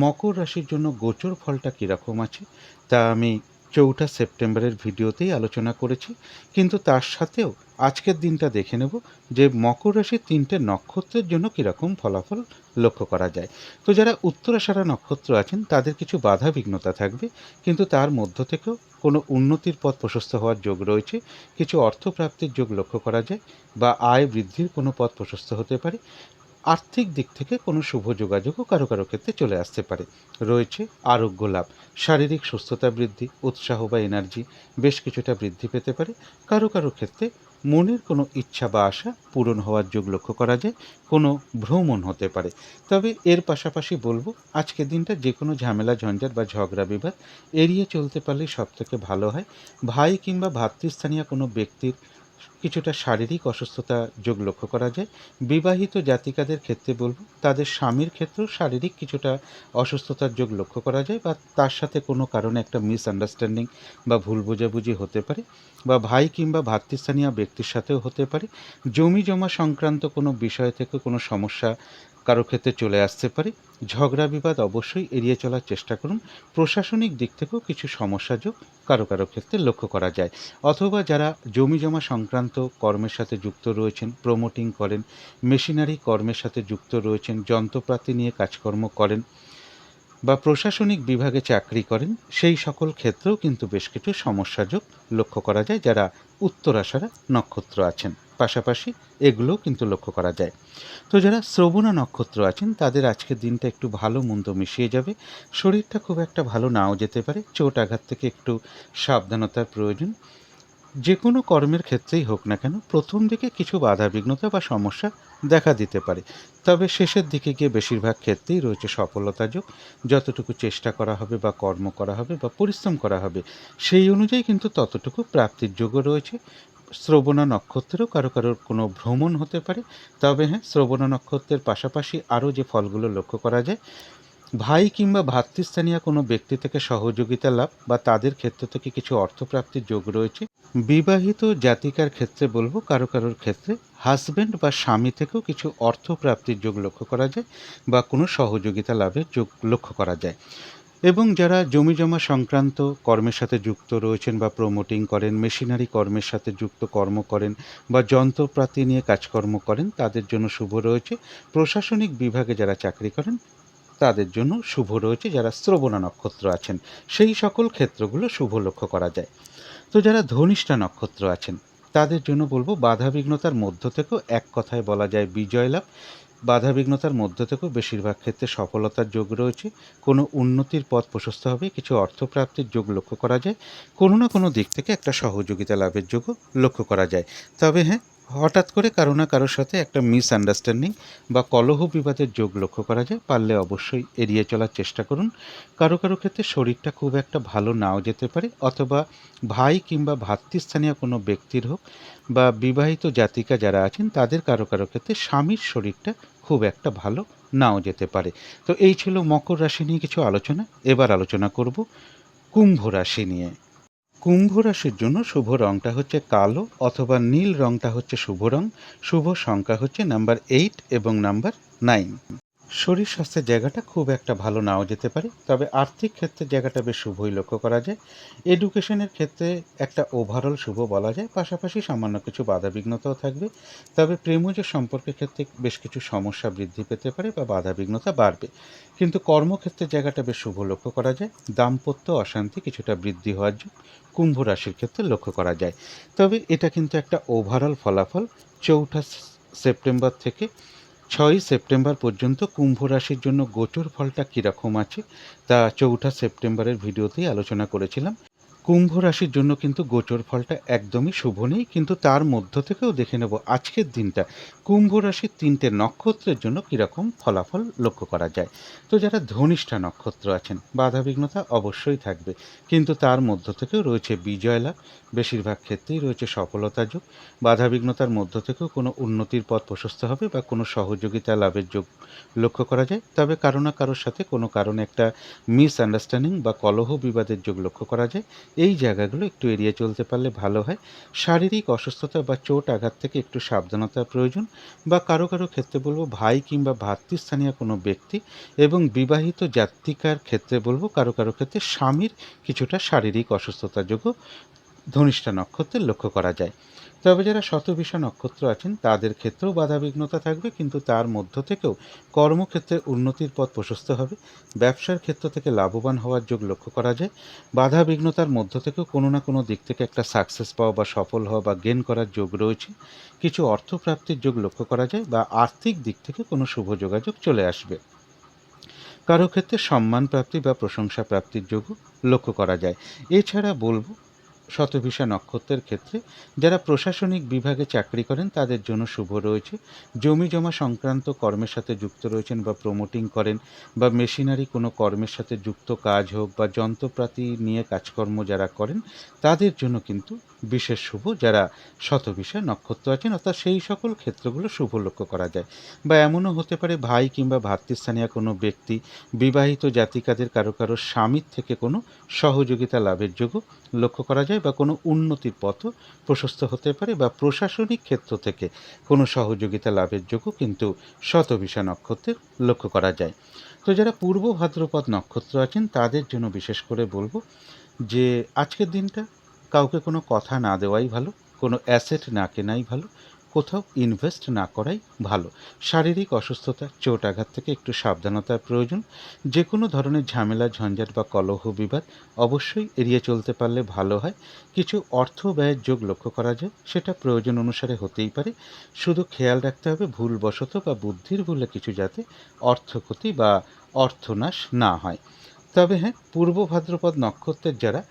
মকর রাশির জন্য গোচর ফলটা কীরকম আছে তা আমি ৪ঠা সেপ্টেম্বরের ভিডিওতেই আলোচনা করেছি। কিন্তু তার সাথেও আজকের দিনটা দেখে নেব যে মকর রাশির ৩টে নক্ষত্রের জন্য কীরকম ফলাফল লক্ষ্য করা যায়। তো যারা উত্তরাষাঢ়া নক্ষত্র আছেন তাদের কিছু বাধা বিঘ্নতা থাকবে, কিন্তু তার মধ্য থেকেও কোনো উন্নতির পথ প্রশস্ত হওয়ার যোগ রয়েছে, কিছু অর্থপ্রাপ্তির যোগ লক্ষ্য করা যায় বা আয় বৃদ্ধির কোনো পথ প্রশস্ত হতে পারে। আর্থিক দিক থেকে কোনো শুভ যোগাযোগও কারো কারো ক্ষেত্রে চলে আসতে পারে। রয়েছে আরোগ্য লাভ, শারীরিক সুস্থতা বৃদ্ধি, উৎসাহ বা এনার্জি বেশ কিছুটা বৃদ্ধি পেতে পারে। কারো কারো ক্ষেত্রে মনের কোনো ইচ্ছা বা আশা পূরণ হওয়ার যোগ লক্ষ্য করা যায়, কোনো ভ্রমণ হতে পারে। তবে এর পাশাপাশি বলবো আজকের দিনটা যে কোনো ঝামেলা ঝঞ্ঝাট বা ঝগড়া বিবাদ এড়িয়ে চলতে পারলেই সবথেকে ভালো হয়। ভাই কিংবা ভ্রাতৃস্থানীয় কোনো ব্যক্তির কিছুটা শারীরিক অসুস্থতা যোগ লক্ষ্য করা যায়। বিবাহিত জাতিকাদের ক্ষেত্রে বলব তাদের স্বামীর ক্ষেত্রেও শারীরিক কিছুটা অসুস্থতার যোগ লক্ষ্য করা যায়, বা তার সাথে কোনো কারণে একটা মিসআন্ডারস্ট্যান্ডিং বা ভুল বোঝাবুঝি হতে পারে, বা ভাই কিংবা ভ্রাতৃস্থানীয় ব্যক্তির সাথেও হতে পারে। জমি জমা সংক্রান্ত কোনো বিষয় থেকে কোনো সমস্যা কারো ক্ষেত্রে চলে আসতে পারে। ঝগড়া বিবাদ অবশ্যই এড়িয়ে চলার চেষ্টা করুন। প্রশাসনিক দিক থেকেও কিছু সমস্যা যোগ কারো কারো ক্ষেত্রে লক্ষ্য করা যায়। অথবা যারা জমি জমা সংক্রান্ত কর্মের সাথে যুক্ত রয়েছেন, প্রমোটিং করেন, মেশিনারি কর্মের সাথে যুক্ত রয়েছেন, যন্ত্রপাতি নিয়ে কাজকর্ম করেন, বা প্রশাসনিক বিভাগে চাকরি করেন, সেই সকল ক্ষেত্রেও কিন্তু বেশ কিছু সমস্যাযোগ লক্ষ্য করা যায় যারা উত্তরাষাঢ়া নক্ষত্র আছেন। পাশাপাশি এগুলোও কিন্তু লক্ষ্য করা যায়। তো যারা শ্রবণা নক্ষত্র আছেন তাদের আজকের দিনটা একটু ভালো মন্দ মিশিয়ে যাবে। শরীরটা খুব একটা ভালো নাও যেতে পারে, চোট আঘাত থেকে একটু সাবধানতার প্রয়োজন। যে কোনো কর্মের ক্ষেত্রেই হোক না কেন প্রথম দিকে কিছু বাধা বিঘ্নতা বা সমস্যা দেখা দিতে পারে, তবে শেষের দিকে গিয়ে বেশিরভাগ ক্ষেত্রেই রয়েছে সফলতা যোগ। যতটুকু চেষ্টা করা হবে বা কর্ম করা হবে বা পরিশ্রম করা হবে সেই অনুযায়ী কিন্তু ততটুকু প্রাপ্তির যোগও রয়েছে। শ্রবণা নক্ষত্রেও কারো কারোর কোনো ভ্রমণ হতে পারে। তবে হ্যাঁ, শ্রবণা নক্ষত্রের পাশাপাশি আরও যে ফলগুলো লক্ষ্য করা যায়, ভাই কিংবা ভ্রাতৃস্থানীয় কোনো ব্যক্তি থেকে সহযোগিতা লাভ বা তাদের ক্ষেত্র থেকে কিছু অর্থপ্রাপ্তির যোগ রয়েছে। বিবাহিত জাতিকার ক্ষেত্রে বলবো কারো কারোর ক্ষেত্রে হাজব্যান্ড বা স্বামী থেকেও কিছু অর্থপ্রাপ্তির যোগ লক্ষ্য করা যায় বা কোনো সহযোগিতা লাভের যোগ লক্ষ্য করা যায়। এবং যারা জমি জমা সংক্রান্ত কর্মের সাথে যুক্ত রয়েছেন বা প্রমোটিং করেন, মেশিনারি কর্মের সাথে যুক্ত কর্ম করেন, বা যন্ত্রপাতি নিয়ে কাজকর্ম করেন তাদের জন্য শুভ রয়েছে। প্রশাসনিক বিভাগে যারা চাকরি করেন তাদের জন্য শুভ রয়েছে। যারা শ্রবণা নক্ষত্র আছেন সেই সকল ক্ষেত্রগুলো শুভ লক্ষ্য করা যায়। তো যারা ধনিষ্ঠা নক্ষত্র আছেন তাদের জন্য বলবো বাধাবিঘ্নতার মধ্য থেকেও এক কথায় বলা যায় বিজয় লাভ। বাধাবিঘ্নতার মধ্য থেকেও বেশিরভাগ ক্ষেত্রে সফলতার যোগ রয়েছে। কোনো উন্নতির পথ প্রশস্ত হবে, কিছু অর্থপ্রাপ্তির যোগ লক্ষ্য করা যায়, কোনো না কোনো দিক থেকে একটা সহযোগিতা লাভের যোগও লক্ষ্য করা যায়। তবে হ্যাঁ, হঠাৎ করে কারো না কারোর সাথে একটা মিসআন্ডারস্ট্যান্ডিং বা কলহ বিবাদের যোগ লক্ষ্য করা যায়, পারলে অবশ্যই এড়িয়ে চলার চেষ্টা করুন। কারো কারো ক্ষেত্রে শরীরটা খুব একটা ভালো নাও যেতে পারে, অথবা ভাই কিংবা ভ্রাতৃস্থানীয় কোনো ব্যক্তির হোক বা বিবাহিত জাতিকা যারা আছেন তাদের কারো কারো ক্ষেত্রে স্বামীর শরীরটা খুব একটা ভালো নাও যেতে পারে। তো এই ছিল মকর রাশি নিয়ে কিছু আলোচনা। এবার আলোচনা করব কুম্ভ রাশি নিয়ে। কুম্ভ রাশির জন্য শুভ রংটা হচ্ছে কালো অথবা নীল রংটা হচ্ছে শুভ রং। শুভ সংখ্যা হচ্ছে নাম্বার 8 এবং নাম্বার 9। শরীর স্বাস্থ্যের জায়গাটা খুব একটা ভালো নাও যেতে পারে, তবে আর্থিক ক্ষেত্রে জায়গাটা বেশ শুভই লক্ষ্য করা যায়। এডুকেশনের ক্ষেত্রে একটা ওভারঅল শুভ বলা যায়, পাশাপাশি সামান্য কিছু বাধাবিঘ্নতাও থাকবে। তবে প্রেমজ সম্পর্কের ক্ষেত্রে বেশ কিছু সমস্যা বৃদ্ধি পেতে পারে বা বাধাবিঘ্নতা বাড়বে। কিন্তু কর্মক্ষেত্রের জায়গাটা বেশ শুভ লক্ষ্য করা যায়। দাম্পত্য অশান্তি কিছুটা বৃদ্ধি হওয়ার জন্য কুম্ভ রাশির ক্ষেত্রে লক্ষ্য করা যায়। তবে এটা কিন্তু একটা ওভারঅল ফলাফল। 4 সেপ্টেম্বর থেকে 6 সেপ্টেম্বর পর্যন্ত কুম্ভ রাশির জন্য গোচর ফলটা কীরকম আছে তা 4 সেপ্টেম্বরের ভিডিওতেই আলোচনা করেছিলাম। কুম্ভ রাশির জন্য কিন্তু গোচর ফলটা একদমই শুভ নেই, কিন্তু তার মধ্য থেকেও দেখে নেব আজকের দিনটা কুম্ভ রাশির 3টে নক্ষত্রের জন্য কীরকম ফলাফল লক্ষ্য করা যায়। তো যারা ধনিষ্ঠা নক্ষত্র আছেন বাধাবিঘ্নতা অবশ্যই থাকবে, কিন্তু তার মধ্য থেকেও রয়েছে বিজয় লাভ। বেশিরভাগ ক্ষেত্রেই রয়েছে সফলতা যোগ। বাধাবিঘ্নতার মধ্য থেকেও কোনো উন্নতির পথ প্রশস্ত হবে বা কোনো সহযোগিতা লাভের যোগ লক্ষ্য করা যায়। তবে কারো না কারোর সাথে কোনো কারণে একটা মিসআন্ডারস্ট্যান্ডিং বা কলহ বিবাদের যোগ লক্ষ্য করা যায়। এই জায়গাগুলো একটু এড়িয়ে চলতে পারলে ভালো হয়। শারীরিক অসুস্থতা বা চোট আঘাত থেকে একটু সাবধানতার প্রয়োজন। বা কারো কারো ক্ষেত্রে বলবো ভাই কিংবা ভ্রাতৃস্থানীয় কোনো ব্যক্তি এবং বিবাহিত জাতিকার ক্ষেত্রে বলবো কারো কারো ক্ষেত্রে স্বামীর কিছুটা শারীরিক অসুস্থতার যোগও ধনিষ্ঠা নক্ষত্রের লক্ষ্য করা যায়। তবে যারা শতবিষা নক্ষত্র আছেন তাদের ক্ষেত্রেও বাধাবিঘ্নতা থাকবে, কিন্তু তার মধ্য থেকেও কর্মক্ষেত্রে উন্নতির পথ প্রশস্ত হবে। ব্যবসার ক্ষেত্র থেকে লাভবান হওয়ার যোগ লক্ষ্য করা যায়। বাধাবিঘ্নতার মধ্য থেকেও কোনো না কোনো দিক থেকে একটা সাকসেস পাওয়া বা সফল হওয়া বা গেন করার যোগ রয়েছে। কিছু অর্থপ্রাপ্তির যোগ লক্ষ্য করা যায় বা আর্থিক দিক থেকে কোনো শুভ যোগাযোগ চলে আসবে। কারো ক্ষেত্রে সম্মান প্রাপ্তি বা প্রশংসা প্রাপ্তির যোগও লক্ষ্য করা যায়। এছাড়া বলব শতভিষা নক্ষত্রের ক্ষেত্রে যারা প্রশাসনিক বিভাগে চাকরি করেন তাদের জন্য শুভ রয়েছে। জমি জমা সংক্রান্ত কর্মের সাথে যুক্ত রয়েছেন বা প্রমোটিং করেন বা মেশিনারি কোনো কর্মের সাথে যুক্ত কাজ হোক বা যন্ত্রপাতি নিয়ে কাজকর্ম যারা করেন তাদের জন্য কিন্তু বিশেষ শুভ। যারা শতভিষা নক্ষত্র আছেন অর্থাৎ সেই সকল ক্ষেত্রগুলো শুভ লক্ষ্য করা যায়। বা এমনও হতে পারে ভাই কিংবা ভাতৃস্থানীয় কোনো ব্যক্তি, বিবাহিত জাতিকাদের কারো কারো স্বামীর থেকে কোনো সহযোগিতা লাভের যোগ্য লক্ষ্য করা যায় বা কোনো উন্নতির পথও প্রশস্ত হতে পারে বা প্রশাসনিক ক্ষেত্র থেকে কোনো সহযোগিতা লাভের যোগ্য কিন্তু শতভিষা নক্ষত্রের লক্ষ্য করা যায়। তো যারা পূর্ব ভাদ্রপদ নক্ষত্র আছেন তাদের জন্য বিশেষ করে বলবো যে আজকের দিনটা কাউকে কোনো কথা না দেওয়াই ভালো, কোনো অ্যাসেট না কেনাই ভালো, কোথাও ইনভেস্ট না করাই ভালো। শারীরিক অসুস্থতা, চোট আঘাত থেকে একটু সাবধানতার প্রয়োজন। যে কোনো ধরনের ঝামেলা, ঝঞ্ঝাট বা কলহ বিবাদ অবশ্যই এড়িয়ে চলতে পারলে ভালো হয়। কিছু অর্থ ব্যয়ের যোগ লক্ষ্য করা যায়, সেটা প্রয়োজন অনুসারে হতেই পারে। শুধু খেয়াল রাখতে হবে ভুলবশত বা বুদ্ধির ভুলে কিছু যাতে অর্থক্ষতি বা অর্থনাশ না হয়। তবে হ্যাঁ, পূর্ব ভাদ্রপদ নক্ষত্রের যারা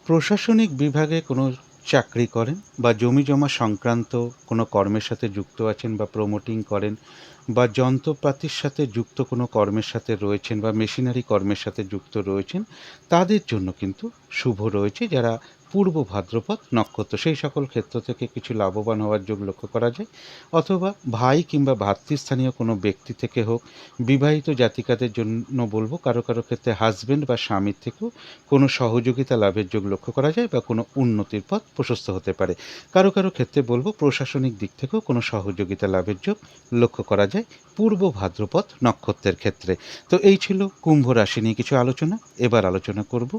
প্রশাসনিক বিভাগে কোনো চাকরি করেন বা জমি জমা সংক্রান্ত কোনো কর্মের সাথে যুক্ত আছেন বা প্রমোটিং করেন বা যন্ত্রপাতির সাথে যুক্ত কোনো কর্মের সাথে রয়েছেন বা মেশিনারি কর্মের সাথে যুক্ত রয়েছেন তাদের জন্য কিন্তু শুভ রয়েছে। যারা পূর্ব ভাদ্রপদ নক্ষত্র সেই সকল ক্ষেত্র থেকে কিছু লাভবান হওয়ার যোগ লক্ষ্য করা যায়। অথবা ভাই কিংবা ভাতৃস্থানীয় কোনো ব্যক্তি থেকে হোক, বিবাহিত জাতিকাদের জন্য বলবো কারো কারো ক্ষেত্রে হাজবেন্ড বা স্বামীর থেকেও কোনো সহযোগিতা লাভের যোগ লক্ষ্য করা যায় বা কোনো উন্নতির পথ প্রশস্ত হতে পারে। কারো কারো ক্ষেত্রে বলবো প্রশাসনিক দিক থেকেও কোনো সহযোগিতা লাভের যোগ লক্ষ্য করা যায় পূর্ব ভাদ্রপদ নক্ষত্রের ক্ষেত্রে। তো এই ছিল কুম্ভ রাশি নিয়ে কিছু আলোচনা। এবার আলোচনা করব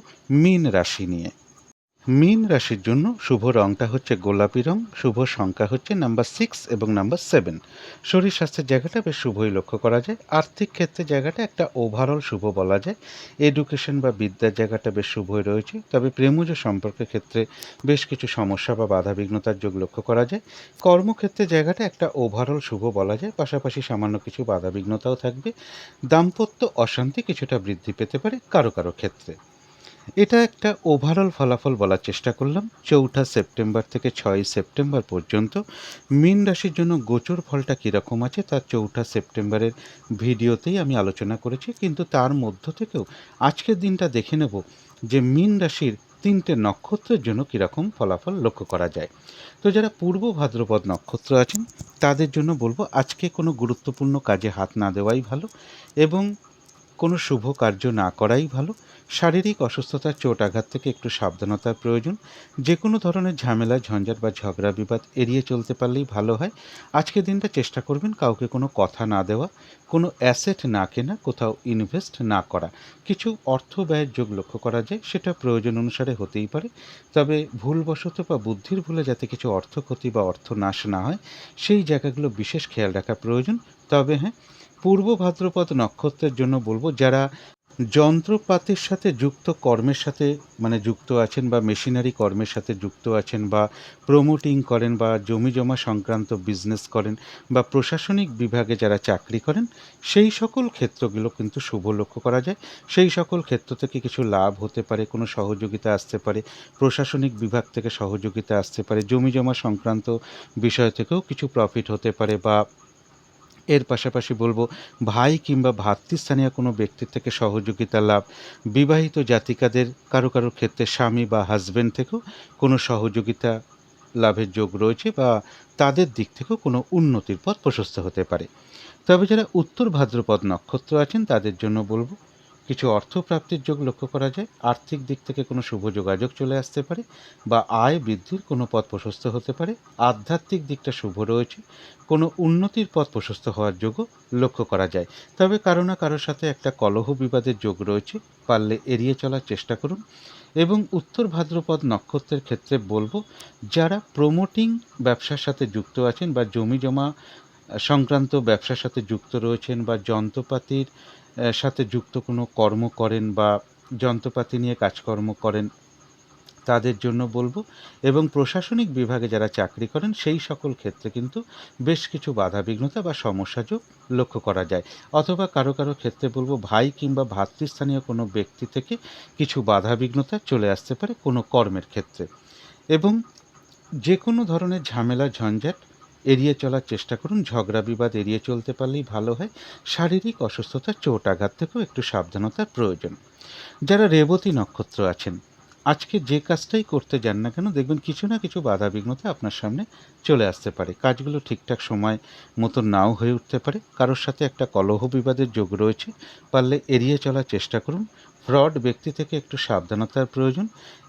মীন রাশি নিয়ে। মীন রাশির জন্য শুভ রংটা হচ্ছে গোলাপি রং, শুভ সংখ্যা হচ্ছে নাম্বার 6 এবং নাম্বার 7। শরীর স্বাস্থ্যের জায়গাটা বেশ শুভই লক্ষ্য করা যায়। আর্থিক ক্ষেত্রে জায়গাটা একটা ওভারঅল শুভ বলা যায়। এডুকেশন বা বিদ্যার জায়গাটা বেশ শুভই রয়েছে, তবে প্রেমজ সম্পর্কের ক্ষেত্রে বেশ কিছু সমস্যা বা বাধাবিঘ্নতার যোগ লক্ষ্য করা যায়। কর্মক্ষেত্রে জায়গাটা একটা ওভারঅল শুভ বলা যায়, পাশাপাশি সামান্য কিছু বাধাবিঘ্নতাও থাকবে। দাম্পত্য অশান্তি কিছুটা বৃদ্ধি পেতে পারে কারো কারো ক্ষেত্রে। এটা একটা ওভারঅল ফলাফল বলার চেষ্টা করলাম। ৪ঠা সেপ্টেম্বর থেকে ৬ই সেপ্টেম্বর পর্যন্ত মীন রাশির জন্য গোচর ফলটা কীরকম আছে তার ৪ঠা সেপ্টেম্বরের ভিডিওতেই আমি আলোচনা করেছি, কিন্তু তার মধ্য থেকেও আজকের দিনটা দেখে নেব যে মীন রাশির ৩টে নক্ষত্রের জন্য কীরকম ফলাফল লক্ষ্য করা যায়। তো যারা পূর্ব ভাদ্রপদ নক্ষত্র আছেন তাদের জন্য বলবো আজকে কোনো গুরুত্বপূর্ণ কাজে হাত না দেওয়াই ভালো এবং কোনো শুভ কার্য না করাই ভালো। শারীরিক অসুস্থতা, চোট আঘাত থেকে একটু সাবধানতার প্রয়োজন। যে কোনো ধরনের ঝামেলা, ঝঞ্ঝাট বা ঝগড়া বিবাদ এড়িয়ে চলতে পারলেই ভালো হয়। আজকের দিনটা চেষ্টা করবেন কাউকে কোনো কথা না দেওয়া, কোনো অ্যাসেট না কেনা, কোথাও ইনভেস্ট না করা। কিছু অর্থ ব্যয়ের যোগ লক্ষ্য করা যায়, সেটা প্রয়োজন অনুসারে হতেই পারে। তবে ভুলবশত বা বুদ্ধির ভুলে যাতে কিছু অর্থ ক্ষতি বা অর্থ নাশ না হয় সেই জায়গাগুলো বিশেষ খেয়াল রাখা প্রয়োজন। তবে হ্যাঁ, পূর্ব ভাদ্রপদ নক্ষত্রের জন্য বলবো যারা যন্ত্রপাতির সাথে যুক্ত কর্মের সাথে যুক্ত আছেন বা মেশিনারি কর্মের সাথে যুক্ত আছেন বা প্রমোটিং করেন বা জমি জমা সংক্রান্ত বিজনেস করেন বা প্রশাসনিক বিভাগে যারা চাকরি করেন সেই সকল ক্ষেত্রগুলো কিন্তু শুভ লক্ষ্য করা যায়। সেই সকল ক্ষেত্র থেকে কিছু লাভ হতে পারে, কোনো সহযোগিতা আসতে পারে, প্রশাসনিক বিভাগ থেকে সহযোগিতা আসতে পারে, জমি জমা সংক্রান্ত বিষয় থেকেও কিছু প্রফিট হতে পারে বা এর পাশাপাশি বলবো ভাই কিংবা ভাতৃস্থানীয় কোনো ব্যক্তির থেকে সহযোগিতা লাভ, বিবাহিত জাতিকাদের কারো কারো ক্ষেত্রে স্বামী বা হাজবেন্ড থেকেও কোনো সহযোগিতা লাভের যোগ রয়েছে বা তাদের দিক থেকেও কোনো উন্নতির পথ প্রশস্ত হতে পারে। তবে যারা উত্তর ভাদ্রপদ নক্ষত্র আছেন তাদের জন্য বলবো কিছু অর্থ প্রাপ্তির যোগ লক্ষ্য করা যায়। আর্থিক দিক থেকে কোনো শুভ যোগাযোগ চলে আসতে পারে বা আয় বৃদ্ধির কোনো পথ প্রশস্ত হতে পারে। আধ্যাত্মিক দিকটা শুভ রয়েছে, কোনো উন্নতির পথ প্রশস্ত হওয়ার যোগও লক্ষ্য করা যায়। তবে কারো না কারোর সাথে একটা কলহ বিবাদের যোগ রয়েছে, পারলে এড়িয়ে চলার চেষ্টা করুন। এবং উত্তর ভাদ্রপদ নক্ষত্রের ক্ষেত্রে বলবো যারা প্রমোটিং ব্যবসার সাথে যুক্ত আছেন বা জমি জমা সংক্রান্ত ব্যবসার সাথে যুক্ত রয়েছেন বা যন্ত্রপাতির সাথে যুক্ত কোনো কর্ম করেন বা যন্ত্রপাতি নিয়ে কাজকর্ম করেন তাদের জন্য বলবো। এবং প্রশাসনিক বিভাগে যারা চাকরি করেন সেই সকল ক্ষেত্রে কিন্তু বেশ কিছু বাধাবিঘ্নতা বা সমস্যাযোগ লক্ষ্য করা যায়। অথবা কারো কারো ক্ষেত্রে বলবো ভাই কিংবা ভাতৃস্থানীয় কোনো ব্যক্তি থেকে কিছু বাধাবিঘ্নতা চলে আসতে পারে কোনো কর্মের ক্ষেত্রে। এবং যে কোনো ধরনের ঝামেলা ঝঞ্ঝাট এড়িয়ে চলার চেষ্টা করুন। ঝগড়া বিবাদ এড়িয়ে চলতে পারলেই ভালো হয়। শারীরিক অসুস্থতা, চোট আঘাত থেকেও একটু সাবধানতার প্রয়োজন। যারা রেবতী নক্ষত্র আছেন, আজকে যে কাজটাই করতে যান না কেন, দেখবেন কিছু না কিছু বাধা বিঘ্নতা আপনার সামনে চলে আসতে পারে। কাজগুলো ঠিকঠাক সময় মতো নাও হয়ে উঠতে পারে। কারোর সাথে একটা কলহ বিবাদের যোগ রয়েছে, পারলে এড়িয়ে চলার চেষ্টা করুন। ফ্রড ব্যক্তি থেকে একটু সাবধানতার প্রয়োজন,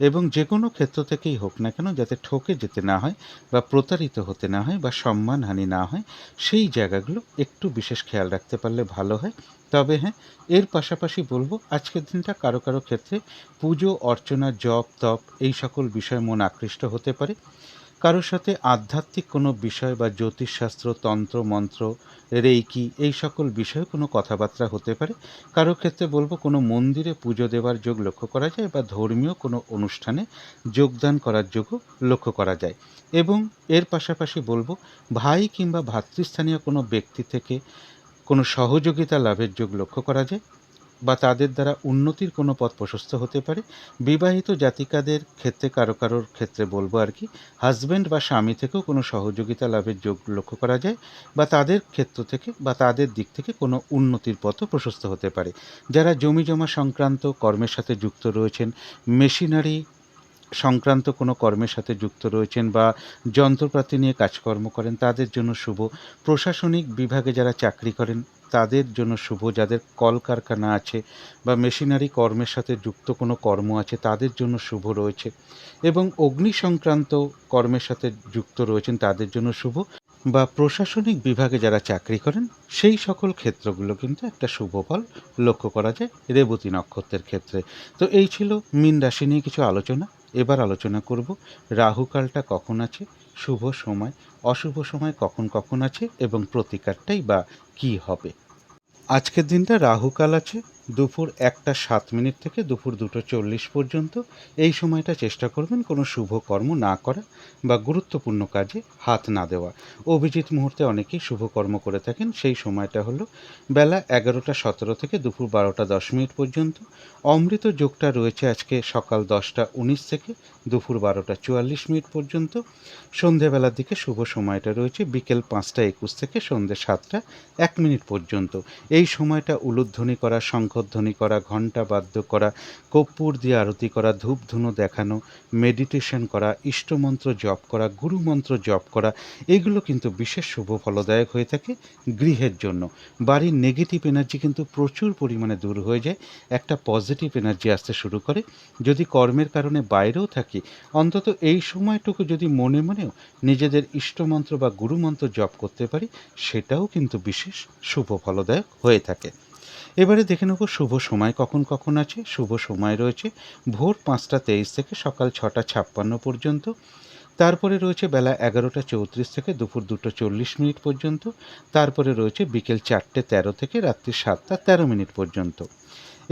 এবং যে কোনো ক্ষেত্র থেকেই হোক না কেন, যাতে ঠকে যেতে না হয় বা প্রতারিত হতে না হয় বা সম্মানহানি না হয়, সেই জায়গাগুলো একটু বিশেষ খেয়াল রাখতে পারলে ভালো হয়। তবে হ্যাঁ, এর পাশাপাশি বলবো, আজকের দিনটা কারো কারো ক্ষেত্রে পুজো অর্চনা, জপ তপ এই সকল বিষয়ে মন আকৃষ্ট হতে পারে। কারোর সাথে আধ্যাত্মিক কোনো বিষয় বা জ্যোতিষশাস্ত্র, তন্ত্র মন্ত্র, রেইকি এই সকল বিষয়ে কোনো কথাবার্তা হতে পারে। কারো ক্ষেত্রে বলবো কোনো মন্দিরে পুজো দেওয়ার যোগ লক্ষ্য করা যায়, বা ধর্মীয় কোনো অনুষ্ঠানে যোগদান করার যোগও লক্ষ্য করা যায়। এবং এর পাশাপাশি বলবো, ভাই কিংবা ভাতৃস্থানীয় কোনো ব্যক্তি থেকে কোনো সহযোগিতা লাভের যোগ লক্ষ্য করা যায়, বা তাদের দ্বারা উন্নতির কোনো পথ প্রশস্ত হতে পারে। বিবাহিত জাতিকাদের ক্ষেত্রে কারো কারোর ক্ষেত্রে বলবো আর কি, হাজব্যান্ড বা স্বামী থেকেও কোনো সহযোগিতা লাভের যোগ লক্ষ্য করা যায়, বা তাদের ক্ষেত্র থেকে বা তাদের দিক থেকে কোনো উন্নতির পথও প্রশস্ত হতে পারে। যারা জমি জমা সংক্রান্ত কর্মের সাথে যুক্ত রয়েছেন, মেশিনারি সংক্রান্ত কোনো কর্মের সাথে যুক্ত রয়েছেন, বা যন্ত্রপাতি নিয়ে কাজকর্ম করেন, তাদের জন্য শুভ। প্রশাসনিক বিভাগে যারা চাকরি করেন, তাদের জন্য শুভ। যাদের কলকারখানা আছে বা মেশিনারি কর্মের সাথে যুক্ত কোনো কর্ম আছে, তাদের জন্য শুভ রয়েছে। এবং অগ্নি সংক্রান্ত কর্মের সাথে যুক্ত রয়েছেন, তাদের জন্য শুভ। বা প্রশাসনিক বিভাগে যারা চাকরি করেন, সেই সকল ক্ষেত্রগুলো কিন্তু একটা শুভ ফল লক্ষ্য করা যায় রেবতী নক্ষত্রের ক্ষেত্রে। তো এই ছিল মীন রাশি নিয়ে কিছু আলোচনা। এবার আলোচনা করব রাহুকালটা কখন আছে, শুভ সময়, অশুভ সময় কখন কখন আছে, এবং প্রতিকারটাই বা কী হবে। আজকের দিনটা রাহুকাল আছে দুপুর 1টা 7 মিনিট থেকে দুপুর 2টো 40 পর্যন্ত। এই সময়টা চেষ্টা করবেন কোনো শুভ কর্ম না করা বা গুরুত্বপূর্ণ কাজে হাত না দেওয়া। অভিজিৎ মুহূর্তে অনেকেই শুভকর্ম করে থাকেন। সেই সময়টা হলো বেলা 11টা 17 থেকে দুপুর 12টা 10 মিনিট পর্যন্ত। অমৃত যোগটা রয়েছে আজকে সকাল 10টা 19 থেকে দুপুর 12টা 44 মিনিট পর্যন্ত। সন্ধেবেলার দিকে শুভ সময়টা রয়েছে বিকেল 5টা 21 থেকে সন্ধে 7টা 1 মিনিট পর্যন্ত। এই সময়টা উলুধ্বনি করা, শঙ্খধ্বনি করা, ঘণ্টা বাদ্য করা, কর্পূর দিয়ে আরতি করা, ধূপধুনো দেখানো, মেডিটেশন করা, ইষ্টমন্ত্র জপ করা, গুরুমন্ত্র জপ করা, এগুলো কিন্তু বিশেষ শুভ ফলদায়ক হয়ে থাকে গৃহের জন্য। বাড়ির নেগেটিভ এনার্জি কিন্তু প্রচুর পরিমাণে দূর হয়ে যায়, একটা পজিটিভ এনার্জি আসতে শুরু করে। যদি কর্মের কারণে বাইরেও থাকি, অন্তত এই সময়টুকু যদি মনে মনেও নিজেদের ইষ্টমন্ত্র বা গুরুমন্ত্র জপ করতে পারি, সেটাও কিন্তু বিশেষ শুভ ফলদায়ক হয়ে থাকে। এবারে দেখে নেব শুভ সময় কখন কখন আছে। শুভ সময় রয়েছে ভোর 5টা 23 থেকে সকাল 6টা 56 পর্যন্ত। তারপরে রয়েছে বেলা 11টা 34 থেকে দুপুর 2টো 40 মিনিট পর্যন্ত। তারপরে রয়েছে বিকেল 4টে 13 থেকে রাত্রি 7টা 13 মিনিট পর্যন্ত।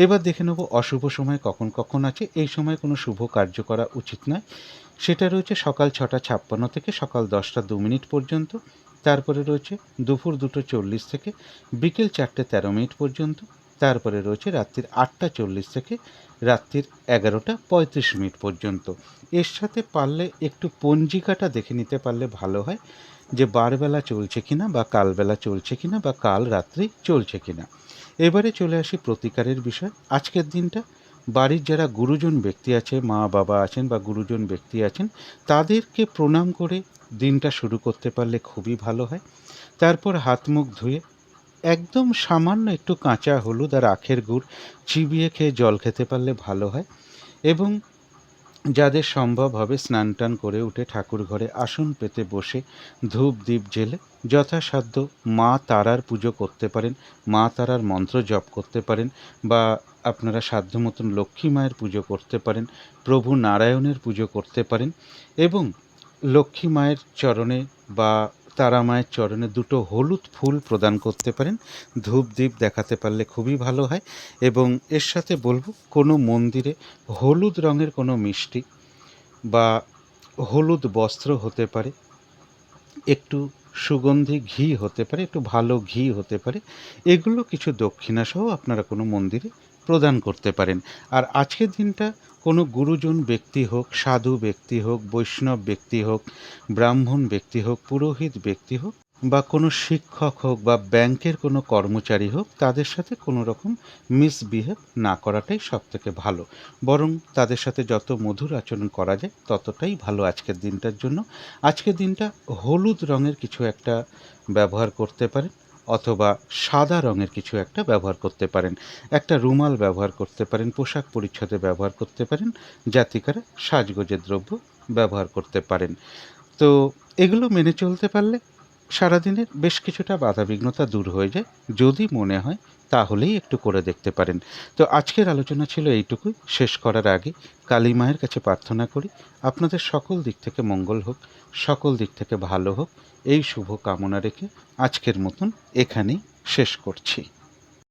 এবার দেখে নেব অশুভ সময় কখন কখন আছে। এই সময় কোনো শুভ কার্য করা উচিত নয়। সেটা রয়েছে সকাল 6টা 56 থেকে সকাল 10টা 2 মিনিট পর্যন্ত। তারপরে রয়েছে দুপুর 2টো 40 থেকে বিকেল 4টে 13 মিনিট পর্যন্ত। তারপরে রয়েছে রাত্রির 8টা 40 থেকে রাত্রির 11টা 35 মিনিট পর্যন্ত। এর সাথে পারলে একটু পঞ্জিকাটা দেখে নিতে পারলে ভালো হয়, যে বারবেলা চলছে কিনা, বা কালবেলা চলছে কিনা, বা কাল রাত্রি চলছে কিনা। এবারে চলে আসি প্রতিকারের বিষয়। আজকের দিনটা বাড়ির যারা গুরুজন ব্যক্তি আছে, মা বাবা আছেন বা গুরুজন ব্যক্তি আছেন, তাদেরকে প্রণাম করে দিনটা শুরু করতে পারলে খুবই ভালো হয়। তারপর হাত মুখ ধুয়ে একদম সামান্য একটু কাঁচা হলুদ আর আখের গুড় চিবিয়ে খেয়ে জল খেতে পারলে ভালো হয়। এবং যাদের সম্ভব হবে স্নান টান করে উঠে ঠাকুর ঘরে আসন পেতে বসে ধূপ দ্বীপ জেলে যথাসাধ্য মা তারার পুজো করতে পারেন, মা তারার মন্ত্র জপ করতে পারেন, বা আপনারা সাধ্য মতন লক্ষ্মী মায়ের পুজো করতে পারেন, প্রভু নারায়ণের পুজো করতে পারেন। এবং লক্ষ্মী মায়ের চরণে বা তারা মায়ের চরণে দুটো হলুদ ফুল প্রদান করতে পারেন। ধূপ দ্বীপ দেখাতে পারলে খুবই ভালো হয়। এবং এর সাথে বলবো, কোনো মন্দিরে হলুদ রঙের কোনো মিষ্টি বা হলুদ বস্ত্র হতে পারে, একটু সুগন্ধি ঘি হতে পারে, একটু ভালো ঘি হতে পারে, এগুলো কিছু দক্ষিণাসহ আপনারা কোনো মন্দিরে প্রদান করতে পারেন। আর আজকের দিনটা কোনো গুরুজন ব্যক্তি হোক, সাধু ব্যক্তি হোক, বৈষ্ণব ব্যক্তি হোক, ব্রাহ্মণ ব্যক্তি হোক, পুরোহিত ব্যক্তি হোক বা কোনো শিক্ষক হোক বা ব্যাংকের কোনো কর্মচারী হোক, তাদের সাথে কোনো রকম মিসবিহেভ না করাটাই সবথেকে ভালো। বরং তাদের সাথে যত মধুর আচরণ করা যায় ততটাই ভালো আজকের দিনটার জন্য। আজকের দিনটা হলুদ রঙের কিছু একটা ব্যবহার করতে পারেন, অথবা সাদা রঙের কিছু একটা ব্যবহার করতে পারেন। একটা রুমাল ব্যবহার করতে পারেন, পোশাক পরিচ্ছদে ব্যবহার করতে পারেন, জাতিকারা সাজগোজের দ্রব্য ব্যবহার করতে পারেন। তো এগুলো মেনে চলতে পারলে সারাদিনের বেশ কিছুটা বাধাবিঘ্নতা দূর হয়ে যায়। যদি মনে হয় তাহলেই একটু করে দেখতে পারেন। তো আজকের আলোচনা ছিল এইটুকুই। শেষ করার আগে কালী মায়ের কাছে প্রার্থনা করি আপনাদের সকল দিক থেকে মঙ্গল হোক, সকল দিক থেকে ভালো হোক, এই শুভ কামনা রেখে আজকের মতন এখানেই শেষ করছি।